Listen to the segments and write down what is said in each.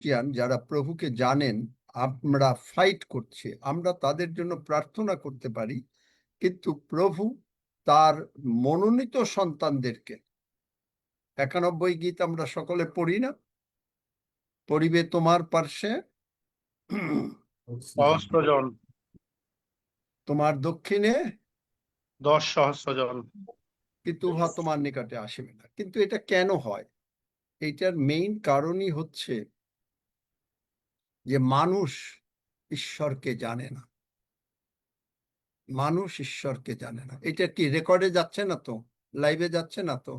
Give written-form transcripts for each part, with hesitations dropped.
Christian যারা প্রভুকে জানেন, আমরা ফাইট করছি, আমরা তাদের জন্য প্রার্থনা করতে পারি, কিন্তু প্রভু তার মনোনীত সন্তানদেরকে 91 গীত আমরা সকলে পড়ি না? পড়িবে তোমার পার্শ্বে সহস্র জন, তোমার দক্ষিণে 10 সহস্র জন, কিন্তু উহা তোমার নিকটে আসিবে না। কিন্তু এটা কেন হয়? এইটার মেইন কারণই হচ্ছে যে মানুষ ঈশ্বরকে জানে না। মানুষ ঈশ্বরকে জানে না। এটা কি রেকর্ডে যাচ্ছে না তো? লাইভে যাচ্ছে না তো?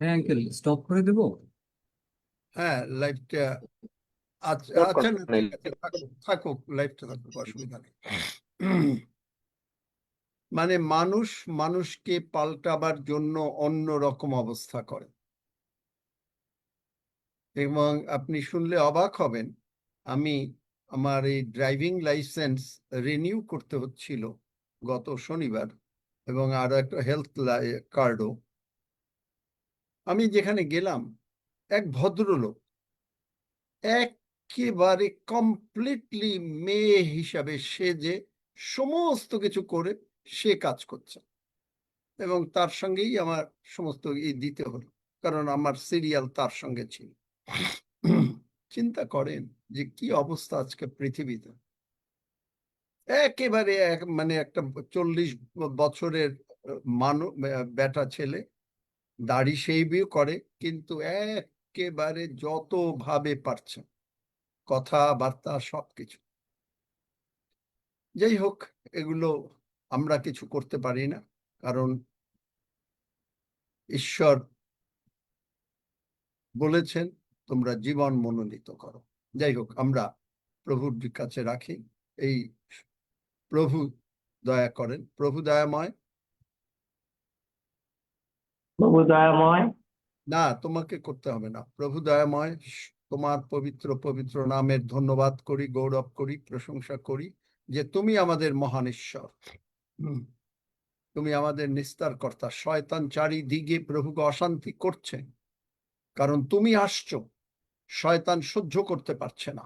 হ্যাঁ আঙ্কেল, স্টপ করে দেবো? হ্যাঁ, লাইভটা আচ্ছা Stop আচ্ছা, না করুন। ঠিক আছে, থাকুক, লাইভটা থাকুক, অসুবিধা নেই। মানে মানুষ মানুষকে পাল্টাবার জন্য অন্য রকম অবস্থা করে, এবং আপনি শুনলে অবাক হবেন, আমি আমার এই ড্রাইভিং লাইসেন্স রিনিউ করতে হচ্ছিল গত শনিবার, এবং আরো একটা হেলথ কার্ডও। আমি যেখানে গেলাম, এক ভদ্রলোক একেবারে কমপ্লিটলি মেয়ে হিসাবে সেজে সমস্ত কিছু করে সে কাজ করছে, এবং তার সঙ্গেই আমার সমস্ত দিতে হলো, কারণ আমার সিরিয়াল তার সঙ্গে ছিল। চিন্তা করেন যে কি অবস্থা আজকে পৃথিবীতে। একেবারে মানে একটা 40 বছরের মানুষ, বেটা ছেলে, দাড়ি সেইভিও করে, কিন্তু একেবারে যত ভাবে পারছে, কথাবার্তা সবকিছু। যাই হোক, এগুলো আমরা কিছু করতে পারি না, কারণ ঈশ্বর বলেছেন তোমরা জীবন মনোনীত করো। যাই হোক, আমরা প্রভুর কাছে রাখি। এই প্রভু দয়া করেন, প্রভু দয়াময়। প্রভু দয়াময়, না, তোমাকে করতে হবে না। প্রভু দয়াময়, তোমার পবিত্র পবিত্র নামের ধন্যবাদ করি, গৌরব করি, প্রশংসা করি যে তুমি আমাদের মহান ঈশ্বর। তুমি আমাদের নিস্তার কর্তা। শয়তান চারিদিকে প্রভুকে অশান্তি করছে, কারণ তুমি আসছো, শয়তান সহ্য করতে পারছে না।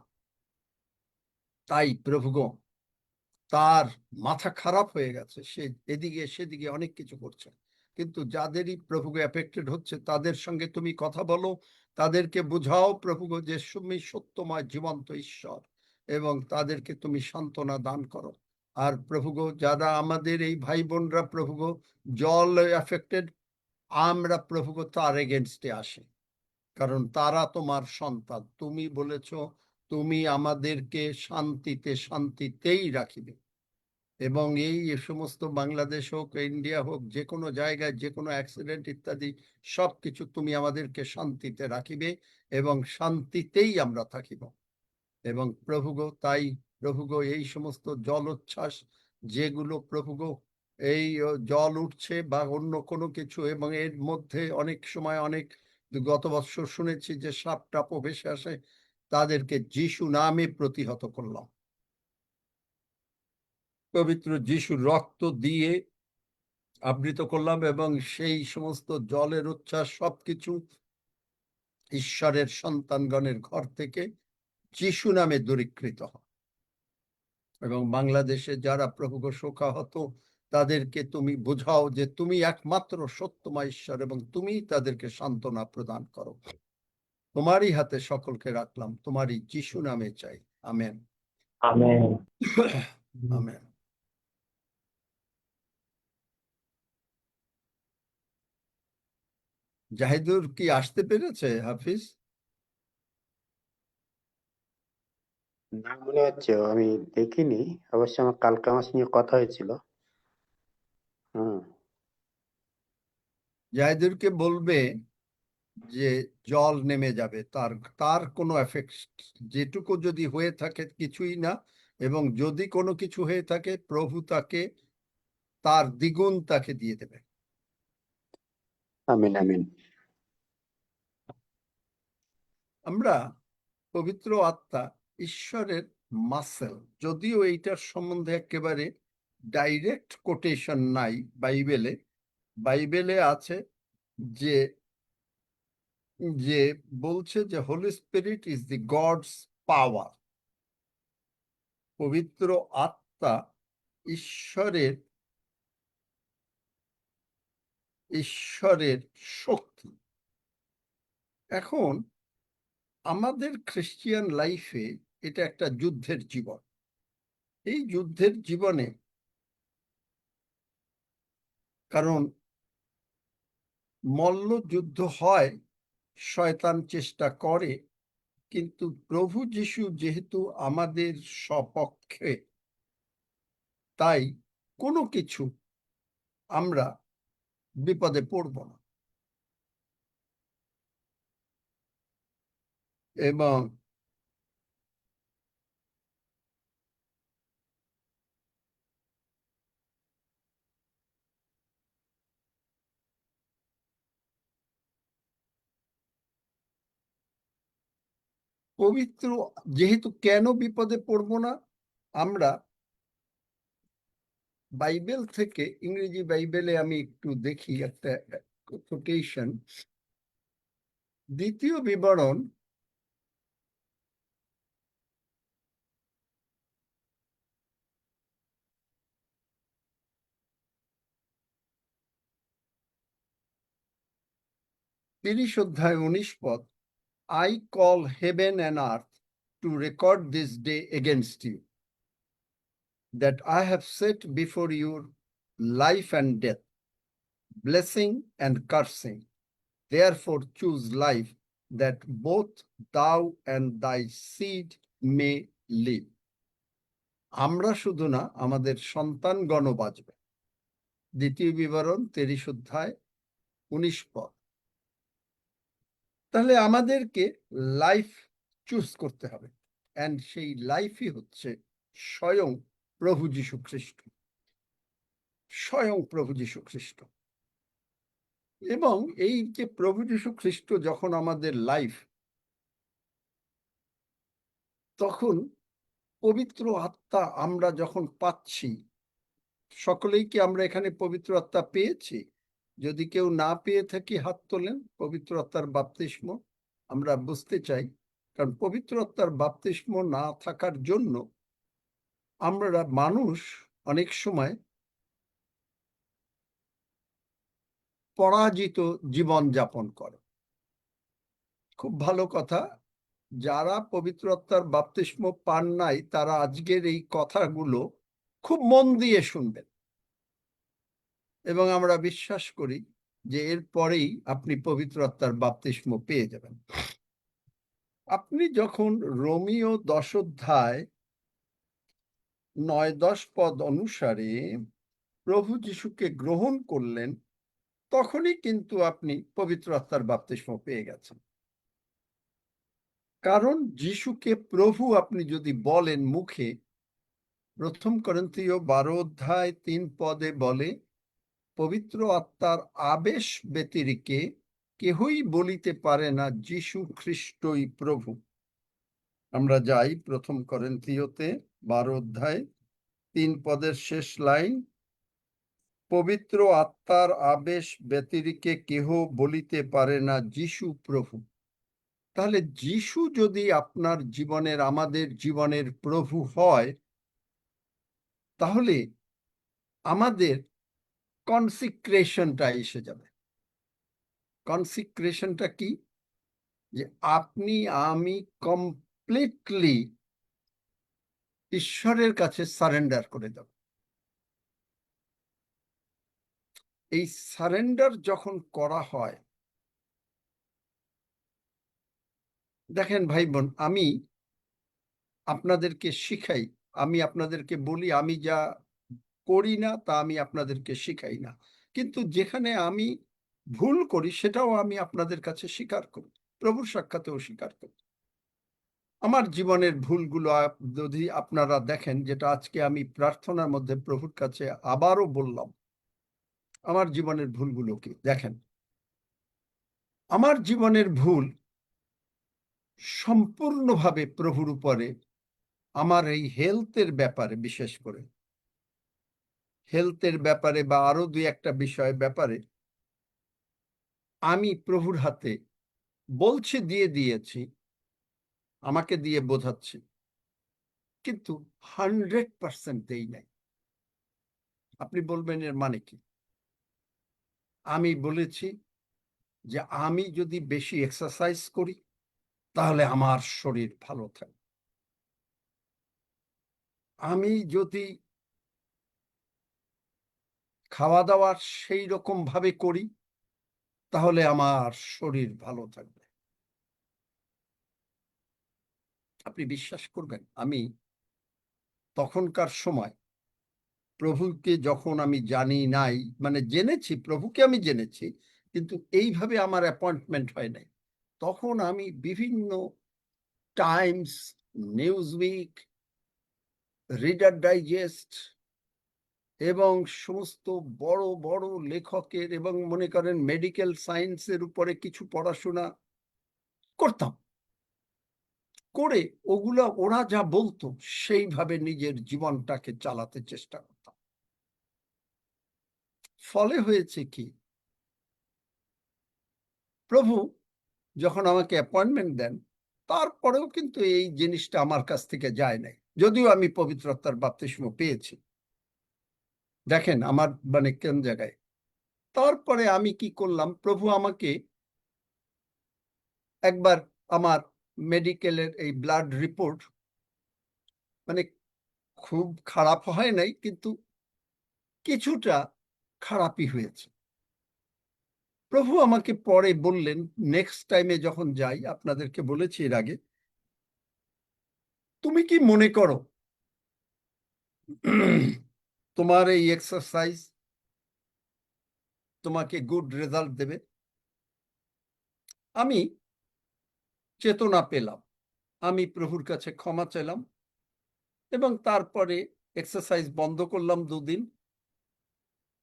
তাই প্রভুগো, তার মাথা খারাপ হয়ে গেছে, সে এদিকে সেদিকে অনেক কিছু করছে, কিন্তু যাদেরই প্রভুকে এফেক্টেড হচ্ছে তাদের সঙ্গে তুমি কথা বলো, তাদেরকে বুঝাও প্রভুগো যে তুমি সত্যময় জীবন্ত ঈশ্বর, এবং তাদেরকে তুমি সান্ত্বনা দান করো। আর প্রভুগো, যারা আমাদের এই ভাই বোনরা প্রভুগো জল এফেক্টেড, আমরা প্রভুগো তার এগেনস্টে আসি, কারণ তারা তোমার সন্তান। তুমি বলেছ তুমি আমাদেরকে শান্তিতেই রাখিবে, এবং এই সমস্ত বাংলাদেশ হোক, ইন্ডিয়া হোক, যে কোনো জায়গায় যে কোনো অ্যাক্সিডেন্ট ইত্যাদি সবকিছু তুমি আমাদেরকে শান্তিতে রাখিবে, এবং শান্তিতেই আমরা থাকিব। এবং প্রভুগো, তাই প্রভুগো, এই সমস্ত জলোচ্ছ্বাস যেগুলো প্রভুগো, এই জল উঠছে বা অন্য কোনো কিছু, এবং এর মধ্যে অনেক সময় অনেক, গত বছর শুনেছি যে সাপ টাপও ভেসে আসে, তাদেরকে যিশু নামে প্রতিহত করলাম, পবিত্র যিশুর রক্ত দিয়ে আবৃত করলাম, এবং সেই সমস্ত জলের উচ্ছ্বাস সবকিছু ঈশ্বরের সন্তানগণের ঘর থেকে যিশু নামে দূরীকৃত হয়। এবং বাংলাদেশে যারা প্রভুকে শোকাহত, তাদেরকে তুমি বুঝাও যে তুমি একমাত্র সত্যময় ঈশ্বর, এবং তুমি তাদেরকে সান্ত্বনা প্রদান করো। তোমারই হাতে সকলকে রাখলাম, তোমারই যিশু নামে চাই, আমেন। আমেন। আমেন। জাহিদুর কি আসতে পেরেছে হাফিজ? না মনে হচ্ছে, আমি দেখিনি। অবশ্য আমার কালকে আমার সঙ্গে কথা হয়েছিল। জাহিদুরকে বলবে যে জল নেমে যাবে, তার তার কোনো এফেক্ট, যেটুকু যদি হয়ে থাকে কিছুই না, এবং যদি কোনো কিছু হয়ে থাকে প্রভু তাকে তার দ্বিগুণ তাকে দিয়ে দেবে। আমিন আমিন। আমরা পবিত্র আত্মা ঈশ্বরের মাসেল, যদিও এইটার সম্বন্ধে একেবারে ডাইরেক্ট কোটেশন নাই বাইবেলে। বাইবেলে আছে যে যে বলছে যে holy spirit is the God's power, পবিত্র আত্মা ঈশ্বরের ঈশ্বরের শক্তি। এখন আমাদের খ্রিস্টিয়ান লাইফে এটা একটা যুদ্ধের জীবন। এই যুদ্ধের জীবনে কারণ মল্ল যুদ্ধ হয়, শয়তান চেষ্টা করে, কিন্তু প্রভু যিশু যেহেতু আমাদের সপক্ষে, তাই কোনো কিছু আমরা বিপদে পড়ব না। এবং পবিত্র যেহেতু কেন বিপদে পড়ব না, আমরা বাইবেল থেকে, ইংরেজি বাইবেলে আমি একটু দেখি একটা কোটেশন, দ্বিতীয় বিবরণ 30 অধ্যায় 19 পদ, I call heaven and earth to record this day against you, that I have set before you life and death, blessing and cursing. Therefore choose life, that both thou and thy seed may live. আমরা শুধু না, আমাদের সন্তানগণ বাঁচবে। দ্বিতীয় বিবরণ 30 অধ্যায় 19 পদ। তাহলে আমাদেরকে লাইফ চুজ করতে হবে, এন্ড সেই লাইফই হচ্ছে স্বয়ং প্রভু যীশু খ্রিস্ট, স্বয়ং প্রভু যীশু খ্রিস্ট। এবং এই যে প্রভু যীশু খ্রিস্ট যখন আমাদের লাইফ, তখন পবিত্র আত্মা আমরা যখন পাচ্ছি, সকলেই কি আমরা এখানে পবিত্র আত্মা পেয়েছি? যদি কেউ না পেয়ে থাকি হাত তোলেন। পবিত্র আত্মার বাপ্তিস্ম আমরা বুঝতে চাই, কারণ পবিত্র আত্মার বাপ্তিস্ম না থাকার জন্য আমরা মানুষ অনেক সময় পরাজিত জীবন যাপন করে। খুব ভালো কথা, যারা পবিত্র আত্মার বাপ্তিস্ম পান নাই তারা আজকের এই কথাগুলো খুব মন দিয়ে শুনবেন, এবং আমরা বিশ্বাস করি যে এর পরেই আপনি পবিত্র আত্মার বাপ্তিস্ম পেয়ে যাবেন। আপনি যখন রোমীয় 10 অধ্যায় 9-10 পদ অনুসারে প্রভু যিশুকে গ্রহণ করলেন, তখনই কিন্তু আপনি পবিত্র আত্মার বাপ্তিস্ম পেয়ে গেছেন। কারণ যিশুকে প্রভু আপনি যদি বলেন মুখে, 1 করিন্থীয় 12 অধ্যায় 3 পদে বলে, পবিত্র আত্মার আবেশ ব্যতিরেকে কেহই বলিতে পারে না যীশু খ্রিস্টই প্রভু। আমরা যাই 1 করিন্থীয়তে 12 অধ্যায় 3 পদের শেষ লাইন, পবিত্র আত্মার আবেশ ব্যতিরেকে কেহ বলিতে পারে না যীশু প্রভু। তাহলে যীশু যদি আপনার জীবনের, আমাদের জীবনের প্রভু হয়, তাহলে আমাদের কনসিক্রেশনটা এসে যাবে। কনসিক্রেশনটা কি? যে আপনি আমি কমপ্লিটলি ঈশ্বরের কাছে সারেন্ডার করে দেব। এই সারেন্ডার যখন করা হয়, দেখেন ভাই বোন, আমি আপনাদেরকে শিখাই, আমি আপনাদেরকে বলি, আমি যা করি না তা আমি আপনাদেরকে শিখাই না, কিন্তু যেখানে আমি ভুল করি সেটাও আমি আপনাদের কাছে স্বীকার করি, প্রভুর সাক্ষাতেও স্বীকার করি। আমার জীবনের ভুলগুলো যদি আপনারা দেখেন, যেটা আজকে আমি প্রার্থনার মধ্যে প্রভুর কাছে আবারও বললাম, আমার জীবনের ভুলগুলো কি দেখেন। আমার জীবনের ভুল সম্পূর্ণভাবে প্রভুর উপরে, আমার এই হেলথের ব্যাপারে, বিশেষ করে হেলথের ব্যাপারে বা আরো 2-1টা বিষয়ের ব্যাপারে আমি প্রভুর হাতে বলছি দিয়ে দিয়েছি, আমাকে দিয়ে বোঝাচ্ছি, কিন্তু 100% দেই নাই। আপনি বলবেন এর মানে কি? আমি বলেছি যে আমি যদি বেশি এক্সারসাইজ করি তাহলে আমার শরীর ভালো থাকবে। আমি যদি খাওয়া দাওয়া সেই রকম ভাবে করি তাহলে আমার শরীর ভালো থাকবে। আপনি বিশ্বাস করবেন, আমি তখনকার সময় প্রভুকে যখন আমি জানি নাই, মানে জেনেছি, প্রভুকে আমি জেনেছি, কিন্তু এইভাবে আমার অ্যাপয়েন্টমেন্ট হয় নাই। তখন আমি বিভিন্ন টাইমস, নিউজউইক, রিডার ডাইজেস্ট এবং সমস্ত বড় বড় লেখকের এবং মনে করেন মেডিকেল সায়েন্সের উপরে কিছু পড়াশোনা করতাম, করে ওগুলা ওরা যা বলতো সেইভাবে নিজের জীবনটাকে চালাতে চেষ্টা করতাম। ফলে হয়েছে কি, প্রভু যখন আমাকে অ্যাপয়েন্টমেন্ট দেন তারপরেও কিন্তু এই জিনিসটা আমার কাছ থেকে যায় নাই, যদিও আমি পবিত্র আত্মার বাপ্তিস্ম পেয়েছি। দেখেন আমার মানে কোন জায়গায়। তারপরে আমি কি করলাম, প্রভু আমাকে একবার আমার মেডিকেলের এই ব্লাড রিপোর্ট, মানে খুব খারাপ হয় নাই কিন্তু কিছুটা খারাপই হয়েছে। প্রভু আমাকে পরে বললেন, নেক্সট টাইমে যখন যাই, আপনাদেরকে বলেছি এর আগে, তুমি কি মনে করো তোমার এই এক্সারসাইজ তোমাকে গুড রেজাল্ট দেবে? আমি চেতনা পেলাম, আমি প্রভুর কাছে ক্ষমা চাইলাম এবং তারপরে এক্সারসাইজ বন্ধ করলাম 2 দিন,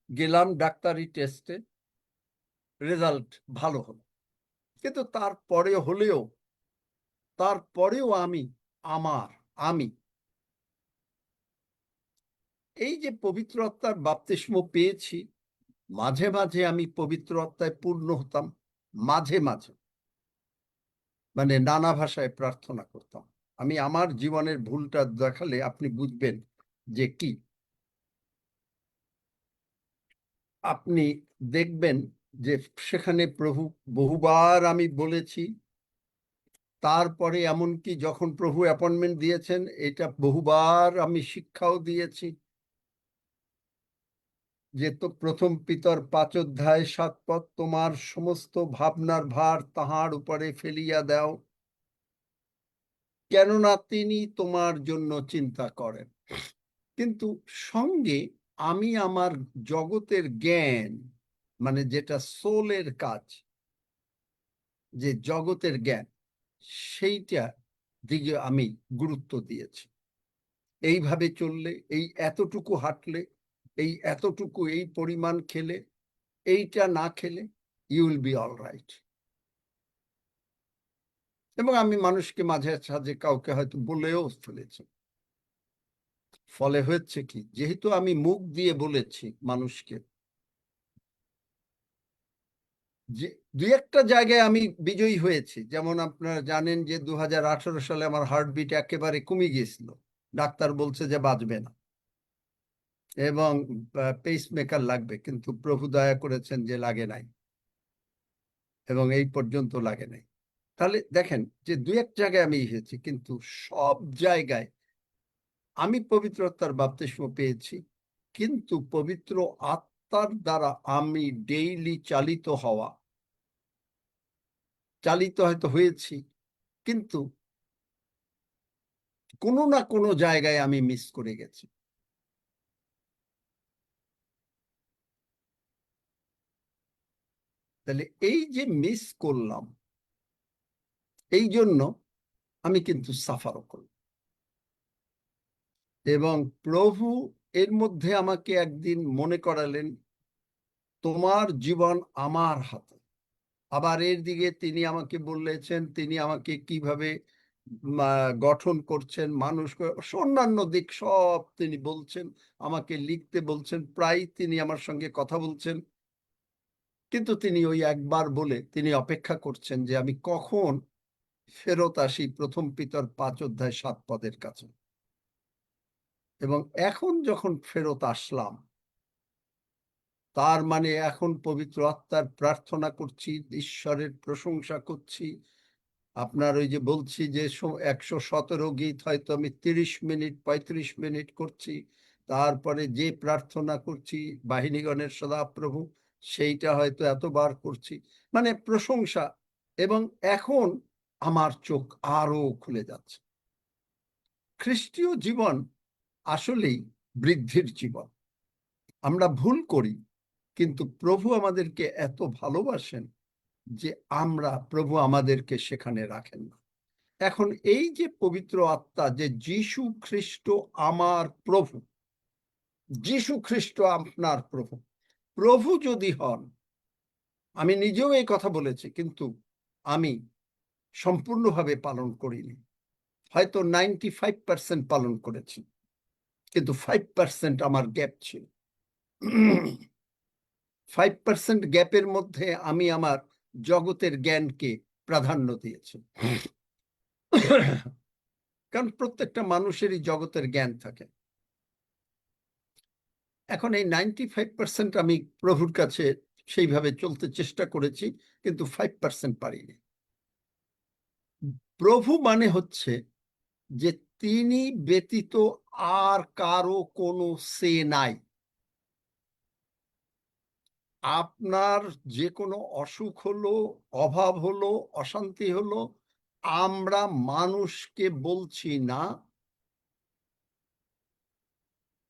গেলাম ডাক্তারি টেস্টে, রেজাল্ট ভালো হলো। কিন্তু তারপরেও আমি এই যে পবিত্র আত্মার বাপ্তিস্ম পেয়েছি, মাঝে মাঝে আমি পবিত্র আত্মায় পূর্ণ হতাম, মাঝে মাঝে মানে নানা ভাষায় প্রার্থনা করতাম। আমি আমার জীবনের ভুলটা দেখালে আপনি বুঝবেন যে কি। আপনি দেখবেন যে সেখানে প্রভু বহুবার আমি বলেছি, তারপরে এমনকি যখন প্রভু অ্যাপয়েন্টমেন্ট দিয়েছেন এটা বহুবার আমি শিক্ষাও দিয়েছি, যে তো প্রথম পিতর 5 অধ্যায় 7 পদ, তোমার সমস্ত ভাবনার ভার তাহার উপরে ফেলিয়া দাও, কেননা তিনি তোমার জন্য চিন্তা করেন। কিন্তু সঙ্গে আমি আমার জগতের জ্ঞান, মানে যেটা সোলের কাজ, যে জগতের জ্ঞান, সেইটা দিকে আমি গুরুত্ব দিয়েছি। এইভাবে চললে, এই এতটুকু হাঁটলে, এই এতটুকু এই পরিমাণ খেলে, এইটা না খেলে, you will be all right. এবং আমি মানুষকে মাঝে সাঝে কাউকে হয়তো বলেও ফেলেছি। ফলে হচ্ছে কি, যেহেতু আমি মুখ দিয়ে বলেছি মানুষকে, যে 2-1টা জায়গায় আমি বিজয়ী হয়েছি। যেমন আপনারা জানেন যে 2018 সালে আমার হার্টবিট একেবারে কমে গিয়েছিল, ডাক্তার বলছে যে বাঁচবে না এবং পেসমেকার লাগবে, কিন্তু প্রভু দয়া করেছেন যে লাগে নাই এবং এই পর্যন্ত লাগে নাই। তাহলে দেখেন যে 2-1 জায়গায় আমি হয়েছি, কিন্তু সব জায়গায় আমি পবিত্র আত্মার বাপ্তিস্ম পেয়েছি, কিন্তু পবিত্র আত্মার দ্বারা আমি ডেইলি চালিত হয়তো হয়েছি, কিন্তু কোনো না কোনো জায়গায় আমি মিস করে গেছি। তাহলে এই যে মিস করলাম, এই জন্য আমি কিন্তু সাফারও করলাম। এবং প্রভু এর মধ্যে আমাকে একদিন মনে করালেন, তোমার জীবন আমার হাতে। আবার এর দিকে তিনি আমাকে বলেছেন, তিনি আমাকে কিভাবে গঠন করছেন, মানুষ অন্যান্য দিক সব তিনি বলছেন, আমাকে লিখতে বলছেন, প্রায় তিনি আমার সঙ্গে কথা বলছেন। কিন্তু তিনি ওই একবার বলে তিনি অপেক্ষা করছেন যে আমি কখন ফেরত আসি প্রথম পিতর 5 অধ্যায় 7 পদের কাছে। এবং এখন যখন ফেরত আসলাম, তার মানে এখন পবিত্র আত্মার প্রার্থনা করছি, ঈশ্বরের প্রশংসা করছি। আপনার ওই যে বলছি যে 117 গীত হয়তো আমি 30 মিনিট 35 মিনিট করছি, তারপরে যে প্রার্থনা করছি বাহিনীগণের সদাপ্রভু, সেইটা হয়তো এতবার করছি, মানে প্রশংসা। এবং এখন আমার চোখ আরো খুলে যাচ্ছে। খ্রিস্টীয় জীবন আসলেই বৃদ্ধির জীবন। আমরা ভুল করি, কিন্তু প্রভু আমাদেরকে এত ভালোবাসেন যে প্রভু আমাদেরকে সেখানে রাখেন না। এখন এই যে পবিত্র আত্মা, যে যীশু খ্রিস্ট আমার প্রভু, যীশু খ্রিস্ট আপনার প্রভু, প্রভু যদি হন, আমি নিজেও এই কথা বলেছি, কিন্তু আমি সম্পূর্ণভাবে পালন করিনি। হয়তো 95% পালন করেছি, কিন্তু 5% আমার গ্যাপ ছিল। 5% গ্যাপের মধ্যে আমি আমার জগতের জ্ঞানকে প্রাধান্য দিয়েছি। কারণ প্রত্যেকটা মানুষেরই জগতের জ্ঞান থাকে। এখন এই 95% আমি প্রভুর কাছে সেইভাবে চলতে চেষ্টা করেছি, কিন্তু 5% পারিনি। প্রভু মানে হচ্ছে যে তিনি ব্যতীত আর কারো কোনো সে নাই। আপনার যে কোনো অসুখ হলো, অভাব হলো, অশান্তি হলো, আমরা মানুষকে বলছি না।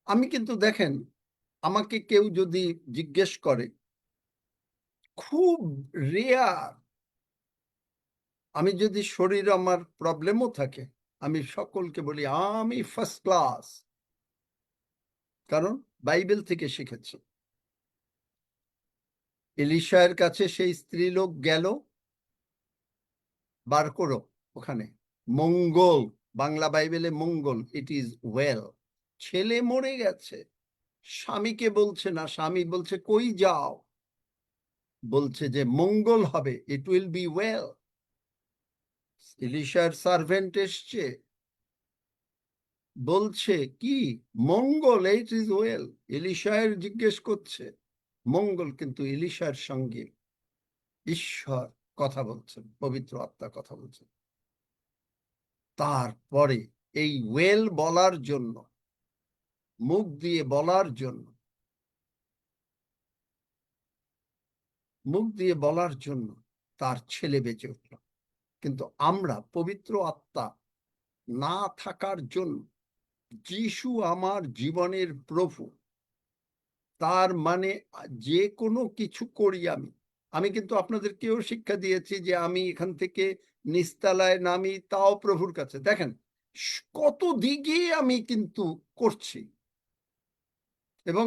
আমি কিন্তু দেখেন, আমাকে কেউ যদি জিজ্ঞেস করে, খুব রেয়ার, আমি যদি শরীর আমার প্রবলেমও থাকে, আমি সকলকে বলি আমি ফার্স্ট ক্লাস, কারণ বাইবেল থেকে শিখেছি। এলিশার কাছে সেই স্ত্রীলোক গেল, বার করো ওখানে মঙ্গল, বাংলা বাইবেলে মঙ্গল, ইট ইজ ওয়েল। ছেলে মরে গেছে, স্বামীকে বলছে না, স্বামী বলছে কই যাও, বলছে যে মঙ্গল হবে, ইট উইল বি ওয়েল। এলিশার সার্ভেন্ট এসছে, বলছে কি মঙ্গল, ইট ইজ ওয়েল। এলিশার জিজ্ঞেস করছে মঙ্গল, কিন্তু এলিশার সঙ্গে ঈশ্বর কথা বলছেন, পবিত্র আত্মা কথা বলছেন। তারপরে এই ওয়েল বলার জন্য, মুখ দিয়ে বলার জন্য, মুখ দিয়ে বলার জন্য তার ছেলে বেঁচে উঠল। কিন্তু আমরা পবিত্র আত্মা না থাকার জন্য, যিশু আমার জীবনের প্রভু, তার মানে যে কোনো কিছু করি আমি কিন্তু আপনাদেরকেও শিক্ষা দিয়েছি যে আমি এখান থেকে নিস্তালায় নামি, তাও প্রভুর কাছে। দেখেন কত দিকে আমি কিন্তু করছি, এবং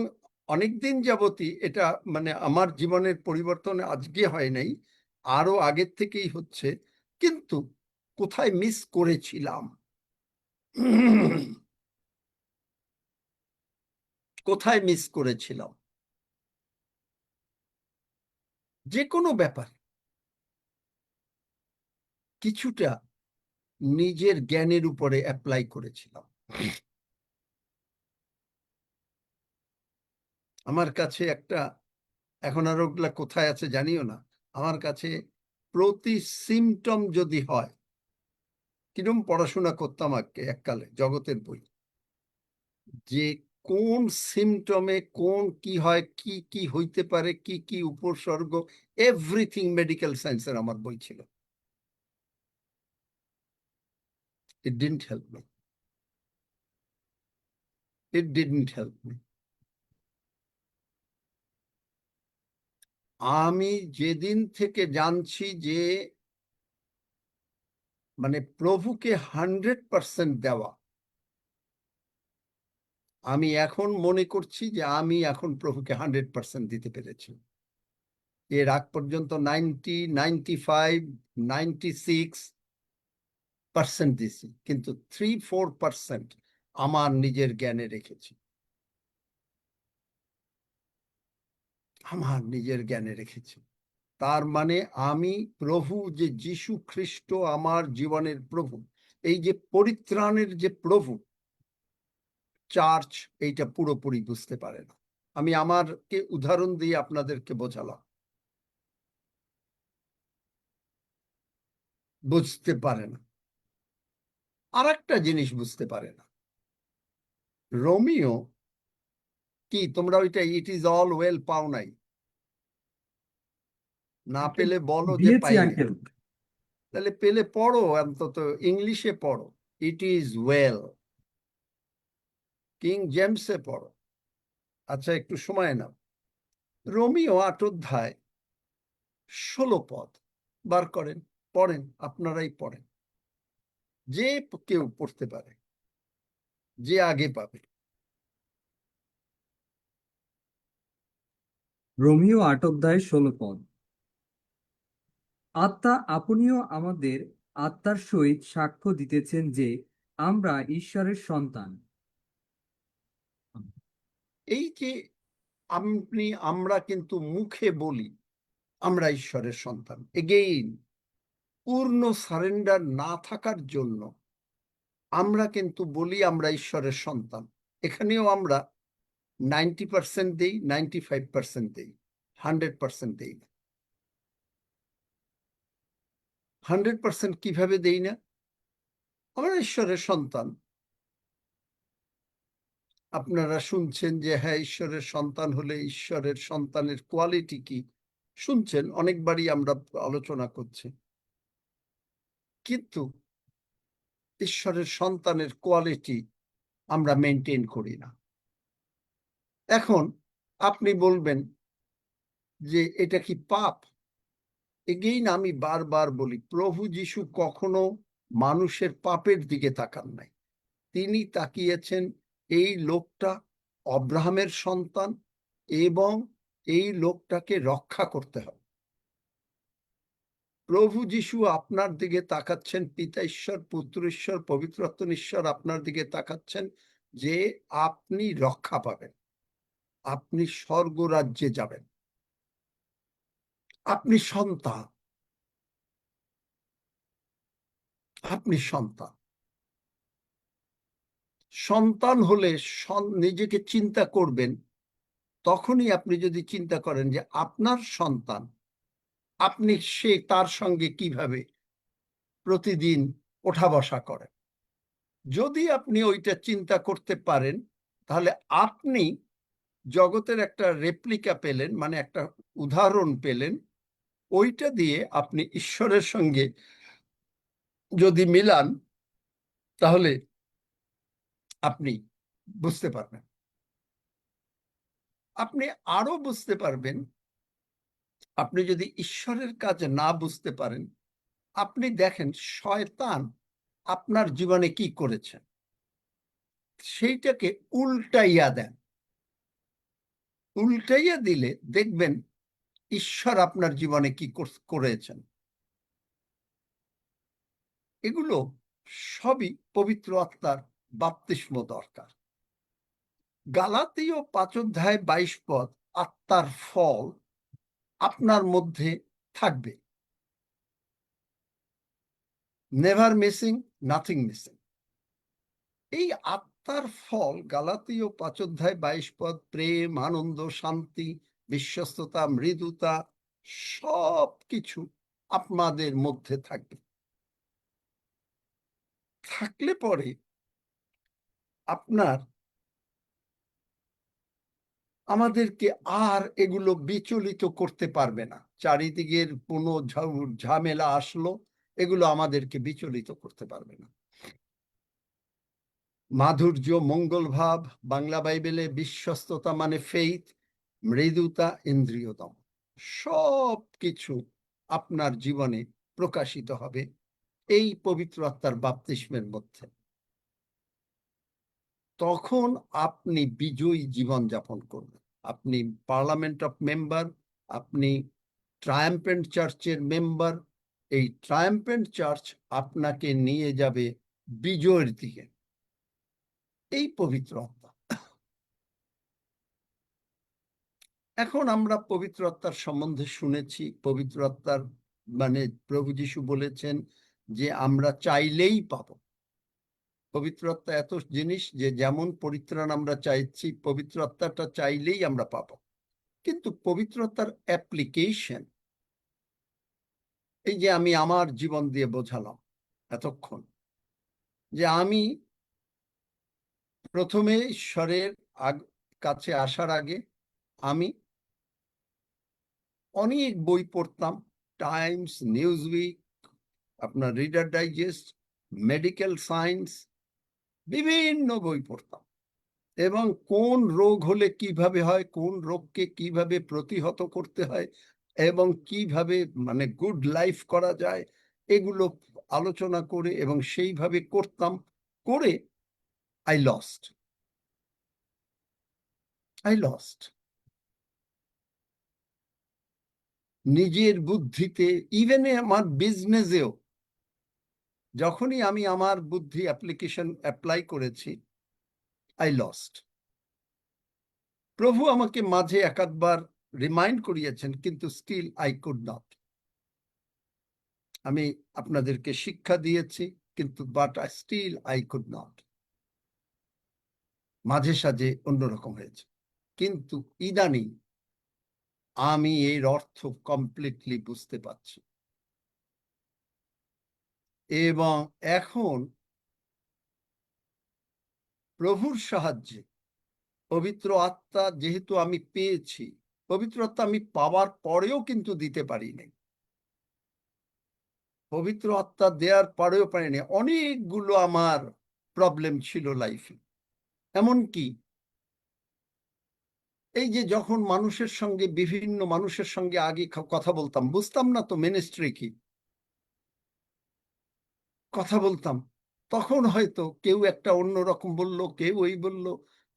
অনেকদিন যাবতই এটা, মানে আমার জীবনের পরিবর্তন আজকে হয় নাই, আরো আগের থেকেই হচ্ছে। কিন্তু কোথায় মিস করেছিলাম, কোথায় মিস করেছিলাম? যে কোনো ব্যাপার কিছুটা নিজের জ্ঞানের উপরে অ্যাপ্লাই করেছিলাম। আমার কাছে একটা, এখন আর ওগুলা কোথায় আছে জানিও না, আমার কাছে প্রতি সিমটম যদি হয়, কিরম পড়াশোনা করতাম আগে এককালে জগতের বই, যে কোন সিমটমে কোন কি হয়, কি কি হইতে পারে, কি কি উপসর্গ, এভরিথিং মেডিকেল সায়েন্সের আমার বই ছিল। It didn't help me. It didn't help me. আমি যেদিন থেকে জানছি যে মানে প্রভুকে 100% দেওয়া, আমি এখন মনে করছি যে আমি এখন প্রভুকে 100% দিতে পেরেছি। এর আগ পর্যন্ত 90, 95, 96% দিছি, কিন্তু 3-4% আমার নিজের জ্ঞানে রেখেছি। আমার নিজের জ্ঞানে রেখেছি। তার মানে আমি প্রভু, যে যীশু খ্রিস্ট আমার জীবনের প্রভু, এই যে পরিত্রাণের যে প্রভু, চার্চ এইটা পুরোপুরি বুঝতে পারে না। আমি আমারকে উদাহরণ দিয়ে আপনাদেরকে বোঝালাম, বুঝতে পারে না। আর একটা জিনিস বুঝতে পারে না, রোমিও কি, তোমরা ওইটা ইট ইজ অল ওয়েল পাও নাই? না পেলে বলো যে দিয়েছি পাই নাই। আঙ্কেল। তাহলে পেলে পড়ো, অন্তত ইংলিশে পড়ো, ইট ইজ ওয়েল। কিং জেমসে পড়ো। আচ্ছা, একটু সময় নাও। রোমিও 8 অধ্যায় 16 পদ বার করেন, পড়েন, আপনারাই পড়েন। যে কেউ পড়তে পারে, যে আগে পাবে। রোমিও 8 অধ্যায় 16 পদ। আত্মা আপনিও আমাদের আত্মার সহিত সাক্ষ্য দিতেছেন যে আমরা ঈশ্বরের সন্তান। এই যে আমরা কিন্তু মুখে বলি আমরা ঈশ্বরের সন্তান, এগেইন পূর্ণ সারেন্ডার না থাকার জন্য আমরা কিন্তু বলি আমরা ঈশ্বরের সন্তান। এখানেও আমরা 90% দেই, 95% দেই, 100% দেই না। 100% কিভাবে দেই না? আমরা ঈশ্বরের সন্তান। আপনারা শুনছেন যে হ্যাঁ, ঈশ্বরের সন্তান হলে ঈশ্বরের সন্তানের কোয়ালিটি কি, শুনছেন, অনেকবারই আমরা আলোচনা করছি। কিন্তু ঈশ্বরের সন্তানের কোয়ালিটি আমরা মেনটেন করি না। এখন আপনি বলবেন যে এটা কি পাপ? এগেইন আমি বারবার বলি, প্রভু যীশু কখনো মানুষের পাপের দিকে তাকান নাই। তিনি তাকিয়েছেন এই লোকটা অব্রাহামের সন্তান এবং এই লোকটাকে রক্ষা করতে হবে। প্রভু যীশু আপনার দিকে তাকাচ্ছেন, পিতা ঈশ্বর, পুত্র ঈশ্বর, পবিত্র আত্মা ঈশ্বর আপনার দিকে তাকাচ্ছেন যে আপনি রক্ষা পাবেন, আপনি স্বর্গরাজ্যে যাবেন, আপনি সন্তান, আপনি সন্তান। সন্তান হলে নিজেকে চিন্তা করবেন, তখনই আপনি যদি চিন্তা করেন যে আপনার সন্তান, আপনি তার সঙ্গে কিভাবে প্রতিদিন ওঠা বসা করেন। যদি আপনি ওইটা চিন্তা করতে পারেন, তাহলে আপনি জগতের একটা রেপ্লিকা পেলেন, মানে একটা উদাহরণ পেলেন। ওইটা দিয়ে আপনি ঈশ্বরের সঙ্গে যদি মিলান, তাহলে আপনি বুঝতে পারবেন। আপনি আরো বুঝতে পারবেন, আপনি যদি ঈশ্বরের কাজ না বুঝতে পারেন, আপনি দেখেন শয়তান আপনার জীবনে কি করেছে, সেইটাকে উল্টাইয়া দেন। উল্টাইয়া দিলে দেখবেন ঈশ্বর আপনার জীবনে কি করেছেন। এগুলো সবই পবিত্র আত্মার বাপ্তিস্ম দরকার। গালাতীয় 5 অধ্যায় 22 পদ, আত্মার ফল আপনার মধ্যে থাকবে। Never missing, nothing missing. এই আত্মার ফল গালাতীয় 5 অধ্যায় 22 পদ, প্রেম, আনন্দ, শান্তি, বিশ্বস্ততা, মৃদুতা, সব কিছু আপনাদের মধ্যে থাকবে। থাকলে পরে আপনার আমাদেরকে আর এগুলো বিচলিত করতে পারবে না। চারিদিকের কোনো ঝামেলা আসলো, এগুলো আমাদেরকে বিচলিত করতে পারবে না। মাধুর্য, মঙ্গল ভাব, বাংলা বাইবেলে বিশ্বস্ততা মানে ফেইথ, মৃদুতা, ইন্দ্রিয়দম, সব কিছু আপনার জীবনে প্রকাশিত হবে এই পবিত্র আত্মার বাপ্তিস্মের মধ্যে। তখন আপনি বিজয়ী জীবন যাপন করবেন। আপনি পার্লামেন্ট অফ মেম্বার, আপনি ট্রায়াম্পেন্ট চার্চের মেম্বার। এই ট্রায়াম্পেন্ট চার্চ আপনাকে নিয়ে যাবে বিজয়ের দিকে। এই পবিত্র আত্মা এখন আমরা পবিত্র আত্মার সম্বন্ধে শুনেছি। পবিত্র আত্মার মানে প্রভু যীশু বলেছেন যে আমরা চাইলেই পাবো। পবিত্র আত্মা এত জিনিস যে যেমন পরিত্রাণ আমরা চাইছি, পবিত্র আত্মাটা চাইলেই আমরা পাবো। কিন্তু পবিত্র আত্মার অ্যাপ্লিকেশন, এই যে আমি আমার জীবন দিয়ে বোঝালাম এতক্ষণ, যে আমি প্রথমে ঈশ্বরের কাছে আসার আগে আমি অনেক বই পড়তাম, টাইমস, নিউজউইক, আপনার রিডার ডাইজেস্ট, মেডিকেল সায়েন্স, বিভিন্ন বই পড়তাম। এবং কোন রোগ হলে কিভাবে হয়, কোন রোগকে কিভাবে প্রতিহত করতে হয় এবং কিভাবে মানে গুড লাইফ করা যায়, এগুলো আলোচনা করে এবং সেইভাবে করতাম। করে আই লস্ট নিজের বুদ্ধিতে, ইভেন আমার বিজনেসেও যখনই আমি আমার বুদ্ধি অ্যাপ্লিকেশন অ্যাপ্লাই করেছি, আই লস্ট। প্রভু আমাকে মাঝে একাধবার রিমাইন্ড করিয়েছেন, কিন্তু স্টিল আই কুড নট। আমি আপনাদেরকে শিক্ষা দিয়েছি, কিন্তু but still I could not. মাঝে সাঝে অন্যরকম হয়েছে, কিন্তু ইদানিং আমি এর অর্থ কমপ্লিটলি বুঝতে পারছি। এবং এখন প্রভুর সাহায্যে পবিত্র আত্মা যেহেতু আমি পেয়েছি, পবিত্র আত্মা আমি পাওয়ার পরেও কিন্তু দিতে পারিনি। পবিত্র আত্মা দেওয়ার পরেও পারিনি। অনেকগুলো আমার প্রবলেম ছিল লাইফে। এমনকি এই যে যখন মানুষের সঙ্গে, বিভিন্ন মানুষের সঙ্গে আগে কথা বলতাম, বুঝতাম না তো মিনিস্ট্রি কি, কথা বলতাম, তখন হয়তো কেউ একটা অন্যরকম বলল, কেউ ওই বলল,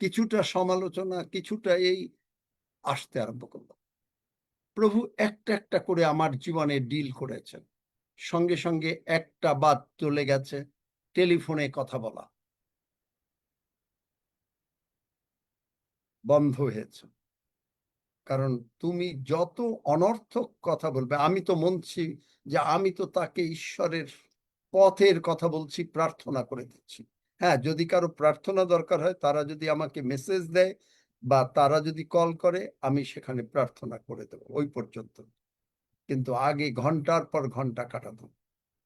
কিছুটা সমালোচনা, কিছুটা এই আসতে আরম্ভ করলো। প্রভু একটা একটা করে আমার জীবনে ডিল করেছেন। সঙ্গে সঙ্গে একটা বাদ চলে গেছে, টেলিফোনে কথা বলা বন্ধ হয়েছে। কারণ তুমি যত অনর্থক কথা বলবে, আমি তো মনছি যে আমি তো তাকে ঈশ্বরের পথের কথা বলছি, প্রার্থনা করে দিচ্ছি। হ্যাঁ, যদি কারো প্রার্থনা দরকার হয়, তারা যদি আমাকে মেসেজ দেয় বা তারা যদি কল করে, আমি সেখানে প্রার্থনা করে দেবো, ওই পর্যন্ত। কিন্তু আগে ঘন্টার পর ঘন্টা কাটাতাম,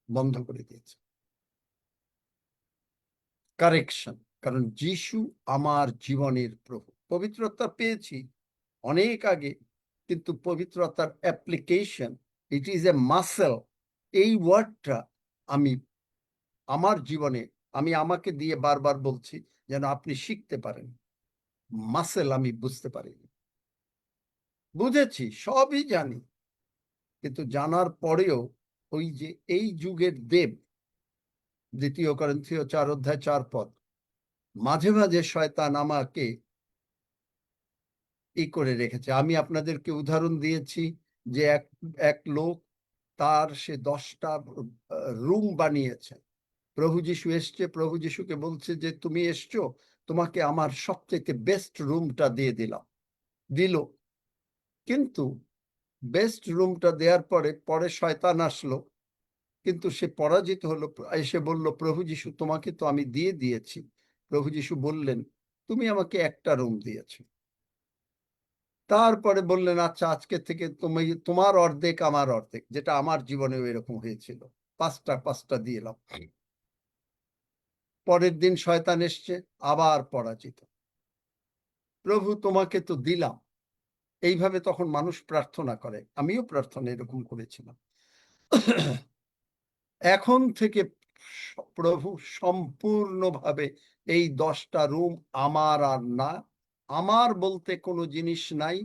বন্ধ করে দিয়েছে। কারেকশন, কারণ যিশু আমার জীবনের প্রভু। পবিত্রতা পেয়েছি অনেক আগে, কিন্তু পবিত্রতার application, it is a muscle. এই ওয়ার্ডটা আমি আমার জীবনে, আমি আমাকে দিয়ে বারবার বলছি যেন আপনি শিখতে পারেন। মাসেল আমি বুঝতে পারিনি। বুঝেছি, সবই জানি, কিন্তু জানার পরেও ওই যে এই যুগের দেব, 2 করিন্থীয় 4:4, মাঝে মাঝে শয়তান আমাকে করে রেখেছে। আমি আপনাদেরকে উদাহরণ দিয়েছি যে এক লোক, তার সে 10টা রুম বানিয়েছে। প্রভু যীশু এসছে, প্রভু যীশুকে বলছে যে তুমি এসছো, তোমাকে আমার সবথেকে বেস্ট রুমটা দিয়ে দিল। কিন্তু বেস্ট রুমটা দেওয়ার পরে শয়তান আসলো, কিন্তু সে পরাজিত হলো। এসে বলল, প্রভু যীশু তোমাকে তো আমি দিয়ে দিয়েছি। প্রভু যীশু বললেন, তুমি আমাকে একটা রুম দিয়েছো। তারপরে বললেন, আচ্ছা আজকে থেকে তুমি, তোমার অর্ধেক আমার অর্ধেক, যেটা আমার জীবনেও এরকম হয়েছিল, 5টা দিয়ে এলাম। পরের দিন শয়তান এসছে, আবার পরাজিত। প্রভু তোমাকে তো দিলাম। এইভাবে তখন মানুষ প্রার্থনা করে, আমিও প্রার্থনা এরকম করেছিলাম। এখন থেকে প্রভু সম্পূর্ণভাবে এই 10টা রুম আমার আর না, আমার বলতে কোনো জিনিস নাই,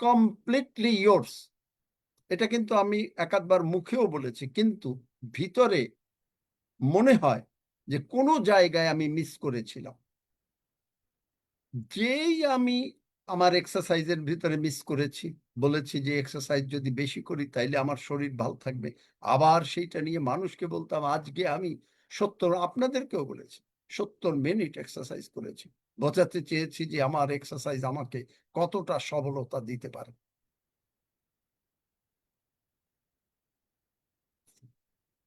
কমপ্লিটলি ইয়োর্স। এটা কিন্তু আমি একাধবার মুখেও বলেছি, কিন্তু ভিতরে মনে হয় যে কোনো জায়গায় আমি মিস করেছিলাম। যেই আমি আমার এক্সারসাইজের ভিতরে মিস করেছি, বলেছি যে এক্সারসাইজ যদি বেশি করি তাইলে আমার শরীর ভালো থাকবে, আবার সেইটা নিয়ে মানুষকে বলতাম। আজকে আমি আপনাদেরকেও বলেছি, 70 মিনিট এক্সারসাইজ করেছি, বোঝাতে চেয়েছি যে আমার এক্সারসাইজ আমাকে কতটা সফলতা দিতে পারে।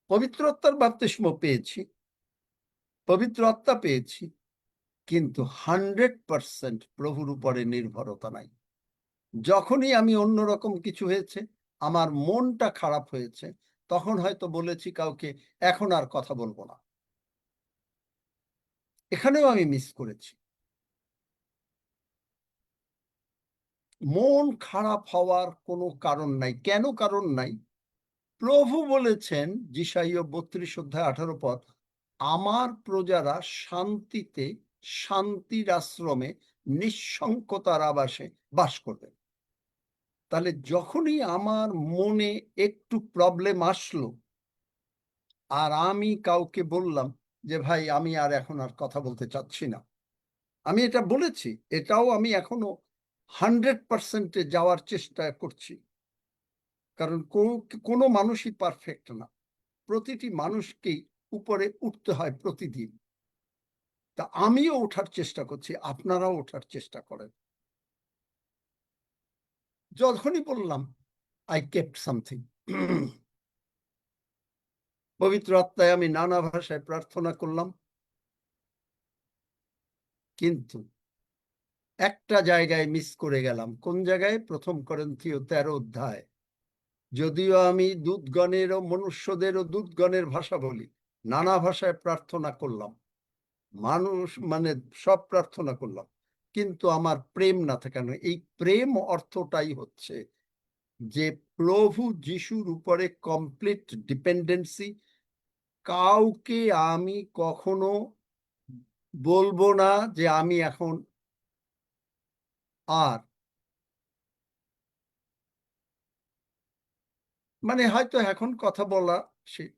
পবিত্র আত্মার বাপ্তিস্ম পেয়েছি, পবিত্র আত্মা পেয়েছি, কিন্তু 100% প্রভুর উপরে নির্ভরতা নাই। যখনই আমি অন্যরকম কিছু হয়েছে, আমার মনটা খারাপ হয়েছে, তখন হয়তো বলেছি কাউকে এখন আর কথা বলবো না। এখানেও আমি মিস করেছি। মন খারাপ হওয়ার কোনো কারণ নাই। কেন কারণ নাই? প্রভু বলেছেন যিশাইয়া 32 অধ্যায় 18 পদ, আমার প্রজারা শান্তিতে, শান্তির আশ্রমে, নিঃসঙ্কতার আবাসে বাস করবে। তাহলে যখনই আমার মনে একটু প্রবলেম আসলো আর আমি কাউকে বললাম যে ভাই আমি আর এখন আর কথা বলতে চাচ্ছি না, আমি এটা বলেছি, এটাও আমি এখনো 100%-এ যাওয়ার চেষ্টা করছি, কারণ কোনো মানুষই পারফেক্ট না। প্রতিটি মানুষকেই উপরে উঠতে হয় প্রতিদিন। তা আমিও ওঠার চেষ্টা করছি, আপনারাও ওঠার চেষ্টা করেন। যখনই বললাম আই কেপ্ট সামথিং, পবিত্র আত্মায় আমি নানা ভাষায় প্রার্থনা করলাম, কিন্তু একটা জায়গায় মিস করে গেলাম। কোন জায়গায়? 1 করিন্থীয় 13 অধ্যায়। যদিও আমি দূতগণেরও মনুষ্যদেরও দূতগণের ভাষা বলি, নানা ভাষায় প্রার্থনা করলাম, মানুষ মানে সব প্রার্থনা করলাম, কিন্তু আমার প্রেম না থাকানো। এই প্রেম অর্থটাই হচ্ছে যে প্রভু যিশুর উপরে কমপ্লিট ডিপেন্ডেন্সি। কাউকে আমি কখনো বলবো না যে আমি এখন আর, মানে হয়তো এখন কথা বলা